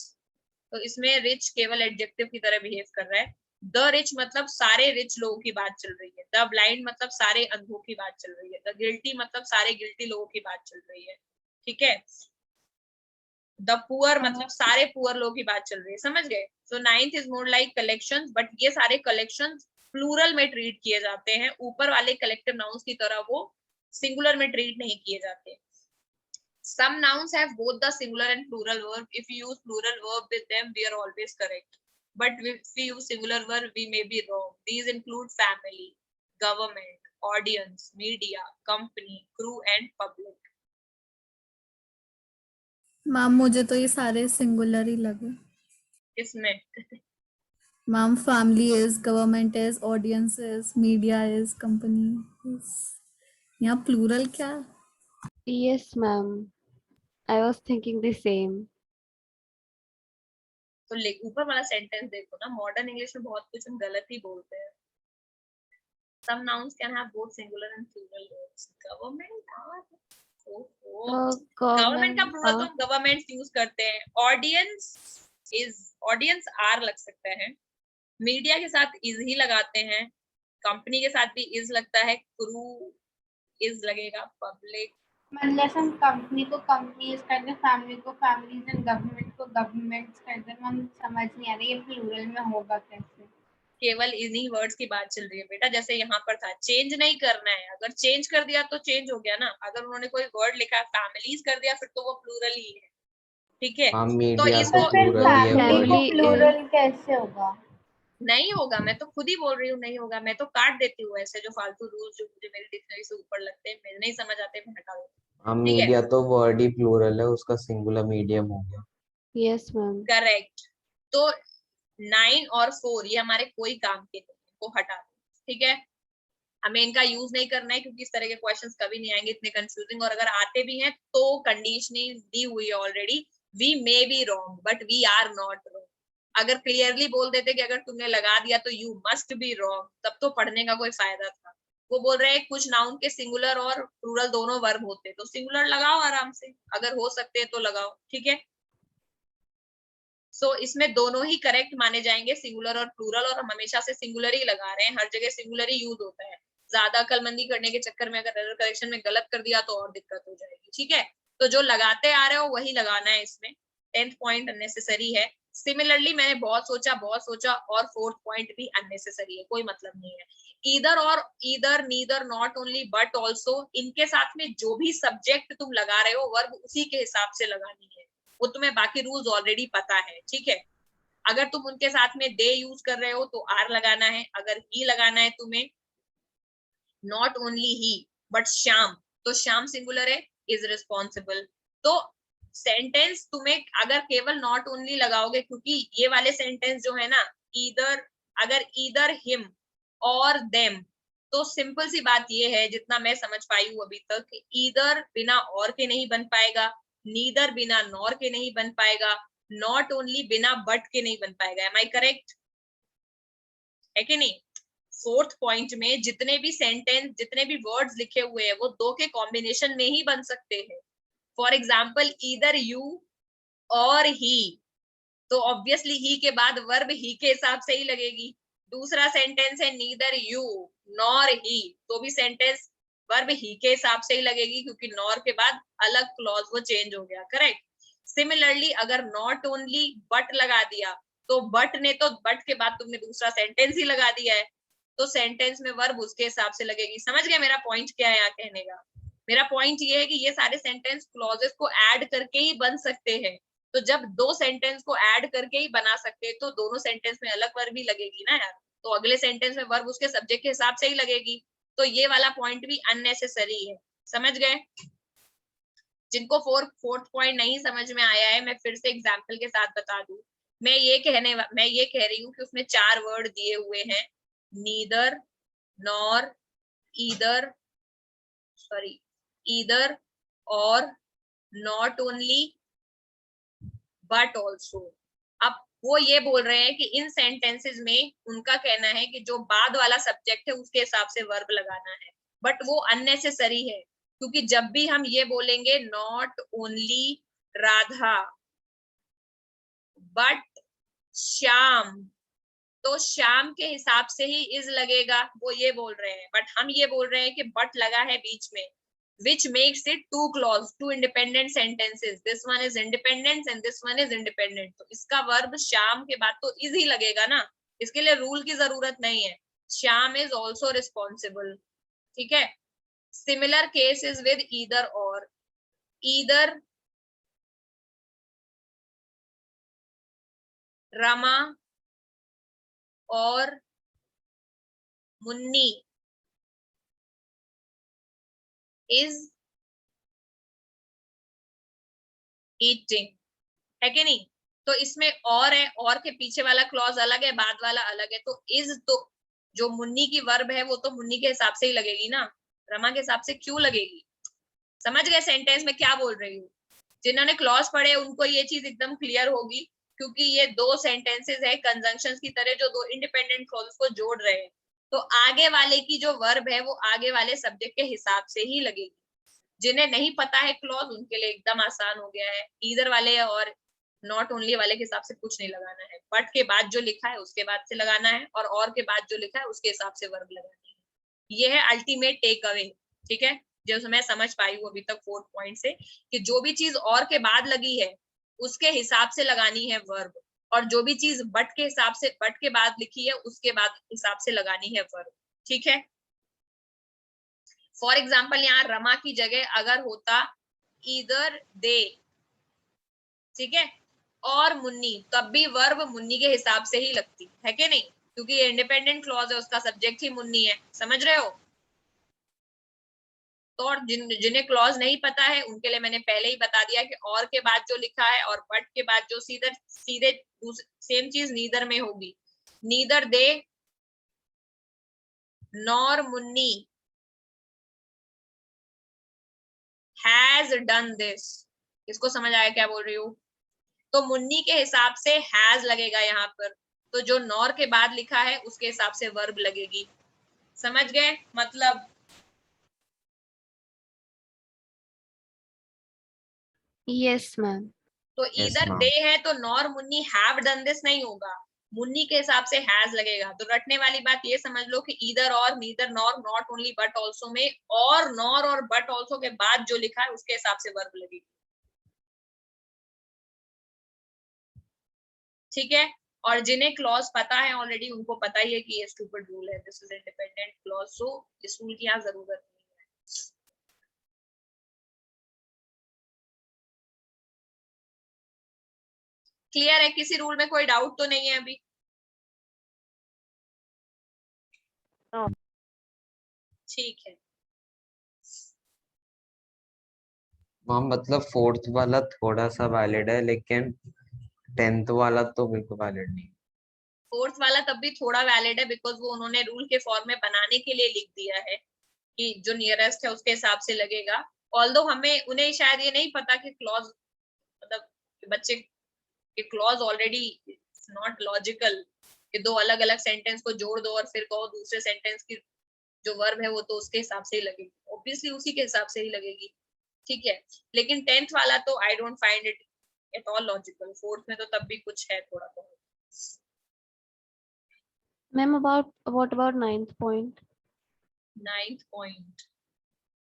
तो इसमें रिच केवल एडजेक्टिव की तरह बिहेव कर रहा है. द रिच मतलब सारे रिच लोगों की बात चल रही है. द ब्लाइंड मतलब सारे अंधों की बात चल रही है. द गिल्टी मतलब सारे गिल्टी लोगों की बात चल रही है. ठीक है. द पुअर मतलब सारे पुअर लोगों की बात चल रही है. समझ गए. So ninth is more like collections, but ये सारे कलेक्शंस प्लूरल में ट्रीट किए जाते हैं. ऊपर वाले कलेक्टिव नाउन्स की तरह वो सिंगुलर में ट्रीट नहीं किए जाते. Some nouns have both the singular and plural verb. If we use plural verb with them, we are always correct. But if we use singular verb, we may be wrong. These include family, government, audience, media, company, crew, and public. Ma'am मुझे तो ये सारे singular ही लगे. इसमें ma'am family is, government is, audience is, media is, company is. यहाँ plural क्या? Yes, ma'am. I was thinking the same. तो ऊपर वाला सेंटेंस देखो ना. मॉडर्न इंग्लिश में बहुत कुछ हम गलत ही बोलते हैं. Some nouns can have both singular and plural verbs. Government are government का प्लूरल तो हम गवर्नमेंट यूज करते हैं. ऑडियंस आर लग सकता है. मीडिया के साथ इज ही लगाते हैं. कंपनी के साथ भी इज लगता है. क्रू इज लगेगा. पब्लिक मतलब हम कंपनी को कंपनीज करते, फैमिली को फैमिलीज एंड गवर्नमेंट को गवर्नमेंट्स करते. हम समझ नहीं आ रही ये प्लूरल में होगा कैसे. केवल इन्हीं वर्ड्स की बात चल रही है बेटा. जैसे यहाँ पर था, चेंज नहीं करना है. अगर चेंज कर दिया तो चेंज हो गया ना. अगर उन्होंने कोई वर्ड लिखा फैमिलीज कर दिया फिर तो वो प्लूरल ही है. ठीक है. तो इसको फिर फैमिली को Family प्लूरल कैसे होगा? नहीं होगा. मैं तो खुद ही बोल रही हूँ नहीं होगा. मैं तो काट देती हूँ ऐसे जो फालतू रूल्स जो मुझे मेरी डिक्शनरी से ऊपर लगते हैं, मुझे नहीं समझ आते, मैं हटा देती हूँ. मीडिया तो वर्ड ही प्लूरल है, उसका सिंगुलर मीडियम हो गया. Yes, ma'am. करेक्ट. तो 9 और 4 ये हमारे कोई काम के नहीं, इनको हटा दो. ठीक है. हमें इनका यूज नहीं करना है क्योंकि इस तरह के क्वेश्चंस कभी नहीं आएंगे इतने कंफ्यूजिंग. और अगर आते भी हैं तो कंडीशनिंग दी हुई है already. We may be wrong but we are not wrong. अगर क्लियरली बोल देते कि अगर तुमने लगा दिया तो यू मस्ट बी रॉन्ग, तब तो पढ़ने का कोई फायदा था. वो बोल रहे हैं कुछ नाउन के सिंगुलर और प्लूरल दोनों वर्ब होते, तो सिंगुलर लगाओ आराम से. अगर हो सकते हैं तो लगाओ. ठीक है. सो इसमें दोनों ही करेक्ट माने जाएंगे, सिंगुलर और प्लूरल. और हम हमेशा से सिंगुलर ही लगा रहे हैं. हर जगह सिंगुलर ही यूज होता है. ज्यादा अकलमंदी करने के चक्कर में अगर एरर करेक्शन में गलत कर दिया तो और दिक्कत हो जाएगी. ठीक है. तो जो लगाते आ रहे हो वही लगाना है इसमें. 10th पॉइंट अननेसेसरी है. सिमिलरली मैंने बहुत सोचा और 4th पॉइंट भी अननेसेसरी है. कोई मतलब नहीं है. ईदर और either, neither, not only but also, इनके साथ में जो भी सब्जेक्ट तुम लगा रहे हो वर्ब उसी के हिसाब से लगानी है. वो तुम्हें बाकी रूल्स ऑलरेडी पता है. ठीक है. अगर तुम उनके साथ में दे यूज कर रहे हो तो आर लगाना है. अगर ही लगाना है तुम्हें, not only he but Shyam, तो श्याम सिंगुलर है, इज रिस्पॉन्सिबल. तो सेंटेंस तुम्हें अगर केवल नॉट ओनली लगाओगे, क्योंकि ये वाले सेंटेंस जो है ना, ईदर, अगर ईदर हिम और देम, तो सिंपल सी बात ये है जितना मैं समझ पाई हूँ अभी तक, ईदर बिना और के नहीं बन पाएगा, नीदर बिना नॉर के नहीं बन पाएगा, नॉट ओनली बिना बट के नहीं बन पाएगा. एम आई करेक्ट है कि नहीं? 4th पॉइंट में जितने भी सेंटेंस, जितने भी वर्ड्स लिखे हुए हैं वो दो के कॉम्बिनेशन में ही बन सकते हैं. फॉर एग्जाम्पल ईदर यू और ही, तो ऑब्वियसली ही के बाद वर्ब ही के हिसाब से ही लगेगी. दूसरा सेंटेंस है नीदर यू नॉर ही, तो भी सेंटेंस वर्ब ही के हिसाब से ही लगेगी क्योंकि नॉर के बाद अलग क्लॉज वो चेंज हो गया, करेक्ट। सिमिलरली अगर नॉट ओनली बट लगा दिया तो बट ने तो बट के बाद तुमने दूसरा सेंटेंस ही लगा दिया है, तो सेंटेंस में वर्ब उसके हिसाब से लगेगी। समझ गए मेरा पॉइंट क्या है यहाँ कहने का? मेरा पॉइंट ये है कि ये सारे सेंटेंस क्लॉजेस को ऐड करके ही बन सकते हैं, तो जब दो सेंटेंस को ऐड करके ही बना सकते हैं तो दोनों सेंटेंस में अलग वर्ब भी लगेगी ना यार, तो अगले सेंटेंस में वर्ब उसके सब्जेक्ट के हिसाब से ही लगेगी, तो ये वाला पॉइंट भी अननेसेसरी है। समझ गए? जिनको फोर्थ पॉइंट नहीं समझ में आया है मैं फिर से एग्जाम्पल के साथ बता दूं। मैं ये कह रही हूँ कि उसमें 4 वर्ड दिए हुए हैं, नीदर, नॉर, ईदर, ईदर और नॉट ओनली बट ऑल्सो। अब वो ये बोल रहे हैं कि इन सेंटेंसेस में उनका कहना है कि जो बाद वाला सब्जेक्ट है उसके हिसाब से वर्ब लगाना है, बट वो अननेसेसरी है क्योंकि जब भी हम ये बोलेंगे not only Radha but Shyam, तो श्याम के हिसाब से ही इज लगेगा, वो ये बोल रहे हैं। बट हम ये बोल रहे हैं कि बट लगा है बीच में, which makes it two independent sentences. This one is independent and this one is independent. तो इसका वर्ब श्याम के बाद तो is ही लगेगा ना, इसके लिए रूल की जरूरत नहीं है। श्याम is also responsible, ठीक है। Similar case is with either or. Either Rama और मुन्नी is eating, है कि नहीं? तो इसमें और है, और के पीछे वाला क्लॉज अलग है, बाद वाला अलग है, तो इज तो जो मुन्नी की वर्ब है वो तो मुन्नी के हिसाब से ही लगेगी ना, रमा के हिसाब से क्यों लगेगी? समझ गए सेंटेंस में क्या बोल रही हूँ? जिन्होंने क्लॉज पढ़े उनको ये चीज एकदम क्लियर होगी क्योंकि ये दो सेंटेंसेस है कंजंक्शंस की तरह जो दो इंडिपेंडेंट क्लॉज को जोड़ रहे हैं, तो आगे वाले की जो वर्ब है वो आगे वाले सब्जेक्ट के हिसाब से ही लगेगी। जिन्हें नहीं पता है क्लॉज उनके लिए एकदम आसान हो गया है, ईदर वाले और नॉट ओनली वाले के हिसाब से कुछ नहीं लगाना है, बट के बाद जो लिखा है उसके बाद से लगाना है और के बाद जो लिखा है उसके हिसाब से वर्ब लगानी है। ये है अल्टीमेट टेक अवे, ठीक है, जो मैं समझ पाई हूँ अभी तक 4 पॉइंट से, कि जो भी चीज और के बाद लगी है उसके हिसाब से लगानी है वर्ब, और जो भी चीज बट के हिसाब से बट के बाद लिखी है उसके बाद हिसाब से लगानी है वर्ब, ठीक है। फॉर एग्जाम्पल यहाँ रमा की जगह अगर होता ईदर दे, ठीक है, और मुन्नी, तब भी वर्ब मुन्नी के हिसाब से ही लगती है कि नहीं, क्योंकि ये इंडिपेंडेंट क्लॉज है, उसका सब्जेक्ट ही मुन्नी है। समझ रहे हो? तो और जिन्हें क्लॉज नहीं पता है उनके लिए मैंने पहले ही बता दिया कि और के बाद जो लिखा है और बट के बाद जो सीधे सेम चीज नीदर में होगी, neither they nor Munni has done this. इसको समझ आया क्या बोल रही हूँ? तो मुन्नी के हिसाब से हैज लगेगा यहाँ पर, तो जो नॉर के बाद लिखा है उसके हिसाब से वर्ब लगेगी। समझ गए मतलब? Yes ma'am. तो Yes, इधर ma'am. दे है तो nor Munni have done this नहीं होगा, मुन्नी के हिसाब से हैज लगेगा। तो रटने वाली बात ये समझ लो कि इधर और neither nor not only but also में और नॉर और बट ऑल्सो के बाद जो लिखा है उसके हिसाब से वर्ब लगेगी, ठीक है। और जिन्हें क्लॉज पता है ऑलरेडी उनको पता ही है कि ये स्टूपिड रूल है, दिस इज इंडिपेंडेंट क्लॉज, सो इस रूल की यहाँ जरूरत नहीं है। क्लियर है? किसी रूल में कोई डाउट तो नहीं है अभी? ठीक है। मैम मतलब 4th वाला थोड़ा सा वैलिड है लेकिन 10th वाला तो बिल्कुल वैलिड नहीं। 4th वाला तब भी थोड़ा वैलिड है बिकॉज वो उन्होंने रूल के फॉर्म में बनाने के लिए लिख दिया है कि जो नियरेस्ट है उसके हिसाब से लगेगा। ऑल्दो हमें उन्हें शायद ये नहीं पता कि क्लॉज मतलब बच्चे के क्लॉज ऑलरेडी नॉट लॉजिकल कि दो अलग अलग सेंटेंस को जोड़ दो और फिर कहो दूसरे सेंटेंस की जो वर्ब है वो तो उसके हिसाब से ही लगेगी, ऑब्वियसली उसी के हिसाब से ही लगेगी, ठीक है। लेकिन 10th वाला तो I don't find it at all logical, 4th में तो तब भी कुछ है थोड़ा बहुत। Ma'am what about 9th point? 9th point,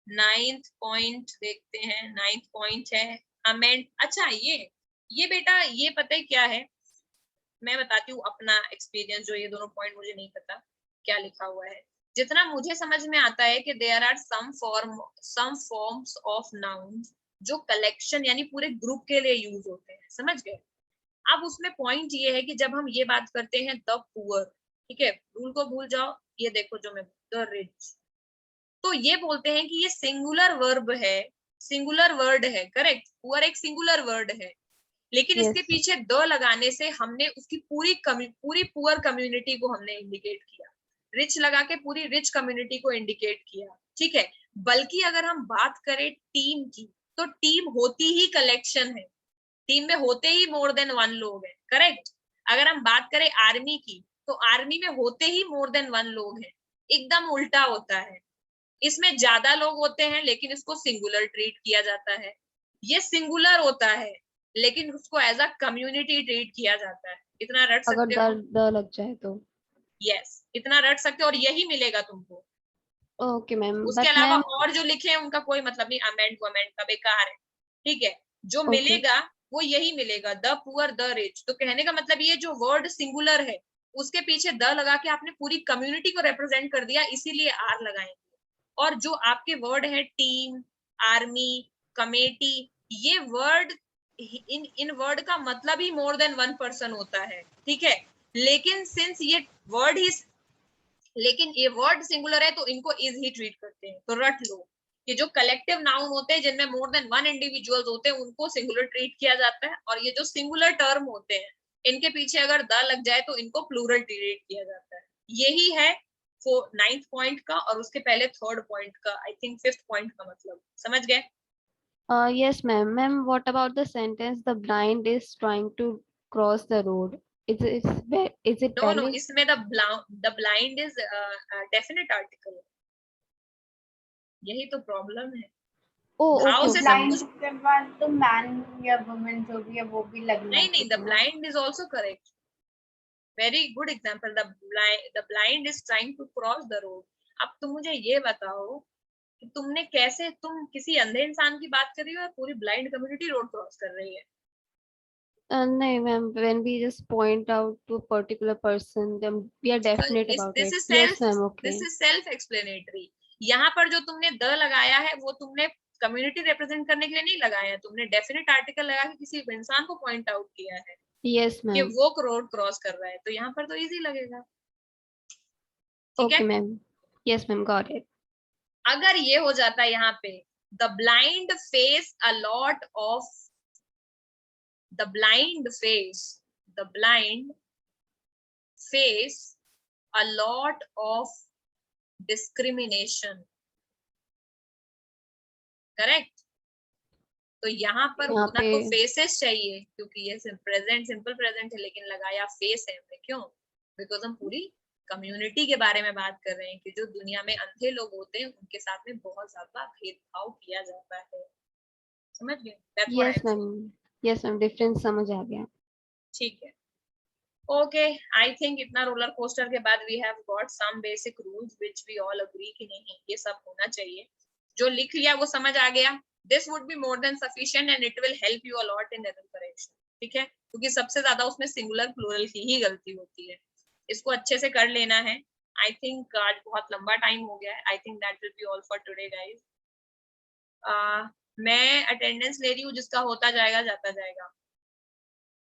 9th point देखते हैं। 9th पॉइंट है अमेंड। अच्छा ये बेटा ये पता है क्या है, मैं बताती हूँ अपना एक्सपीरियंस, जो ये दोनों पॉइंट मुझे नहीं पता क्या लिखा हुआ है। जितना मुझे समझ में आता है कि there are some forms of noun जो कलेक्शन यानी पूरे ग्रुप के लिए यूज होते हैं, समझ गए। अब उसमें पॉइंट ये है कि जब हम ये बात करते हैं द पुअर, ठीक है, रूल को भूल जाओ, ये देखो जो मैं द रिच, तो ये बोलते हैं कि ये सिंगुलर वर्ब है, सिंगुलर वर्ड है, करेक्ट। पुअर एक सिंगुलर वर्ड है, लेकिन इसके Yes. पीछे द लगाने से हमने उसकी पूरी पुअर कम्युनिटी को हमने इंडिकेट किया, रिच लगा के पूरी रिच कम्युनिटी को इंडिकेट किया, ठीक है। बल्कि अगर हम बात करें टीम की, तो टीम होती ही कलेक्शन है, टीम में होते ही मोर देन वन लोग हैं, करेक्ट। अगर हम बात करें आर्मी की, तो आर्मी में होते ही मोर देन वन लोग हैं, एकदम उल्टा होता है। इसमें ज्यादा लोग होते हैं लेकिन इसको सिंगुलर ट्रीट किया जाता है, ये सिंगुलर होता है लेकिन उसको एज अ कम्युनिटी ट्रीट किया जाता है। इतना रट अगर सकते हो? द लग जाए तो यस, इतना रट सकते हो और यही मिलेगा तुमको। Okay ma'am. उसके बट अलावा मैम और जो लिखे हैं उनका कोई मतलब नहीं, अमेंड वमेंड का बेकार है, ठीक है। जो ओके मिलेगा वो यही मिलेगा, द पुअर द रिच। तो कहने का मतलब ये जो वर्ड सिंगुलर है उसके पीछे द लगा के आपने पूरी कम्युनिटी को रिप्रेजेंट कर दिया, इसीलिए आर लगाएंगे। और जो आपके वर्ड है टीम, आर्मी, कमेटी, ये वर्ड इन वर्ड का मतलब ही मोर देन वन पर्सन होता है, ठीक है। लेकिन सिंस ये वर्ड ही लेकिन ये वर्ड सिंगुलर है तो इनको इज ही ट्रीट करते हैं। तो रट लो कि जो कलेक्टिव नाउन होते हैं जिनमें मोर देन वन इंडिविजुअल्स होते हैं उनको सिंगुलर ट्रीट किया जाता है, और ये जो सिंगुलर टर्म होते हैं इनके पीछे अगर द लग जाए तो इनको प्लूरल ट्रीट किया जाता है। यही है 9th पॉइंट का, और उसके पहले 3rd पॉइंट का, आई थिंक 5th पॉइंट का मतलब समझ गए। yes ma'am. Ma'am, what about the sentence the blind is trying to cross the road? Is it no valid? इसमें the blind is definite article, यही तो प्रॉब्लम है। Oh, भाव okay, से okay. सब ब्लाइंड कुछ के बाद तो मैन या वुमेन जो भी है वो भी लगना नहीं, द चाहिए। Blind is also correct, very good example. The blind is trying to cross the road. अब तुम मुझे ये बताओ कि तुमने कैसे, तुम किसी अंधे इंसान की बात कर रही हो या पूरी ब्लाइंड कम्युनिटी रोड क्रॉस कर रही है? No, ma'am. When we just point out to a particular person, then we are definite about this it. Is Yes, ma'am. Okay. Self explanatory. यहाँ पर जो तुमने द लगाया है वो तुमने कम्युनिटी रिप्रेजेंट करने के लिए नहीं लगाया, तुमने डेफिनेट आर्टिकल लगा के किसी इंसान को पॉइंट आउट किया है Yes, कि ma'am. वो रोड क्रॉस कर रहा है, तो यहाँ पर तो इजी लगेगा, ठीक Okay, है। ma'am. Yes, ma'am. Got it. अगर ये हो जाता है यहाँ पे the blind face a lot of, the blind face a lot of discrimination, correct. तो यहाँ पर यहाँ होना पे तो फेसेस चाहिए क्योंकि ये सिंपल प्रेजेंट है, लेकिन लगाया फेस है हमने, क्यों? बिकॉज हम पूरी कम्युनिटी के बारे में बात कर रहे हैं कि जो दुनिया में अंधे लोग होते हैं उनके साथ में बहुत ज्यादा भेदभाव किया जाता है, समझ गए? That's what yes, I'm saying. ma'am. Yes, ma'am. Difference समझ आ गया. ठीक है, ओके। आई थिंक इतना रोलर कोस्टर के बाद we have got some basic rules which we all agree कि नहीं ये सब होना चाहिए। जो लिख लिया वो समझ आ गया, this would be more than sufficient and it will help you a lot in error correction, ठीक है। क्योंकि सबसे ज्यादा उसमें सिंगुलर प्लूरल की ही गलती होती है, इसको अच्छे से कर लेना है। आई थिंक आज बहुत लंबा टाइम हो गया है। I think that will be all for today guys. मैं अटेंडेंस ले रही हूँ, जिसका होता जाएगा जाता जाएगा।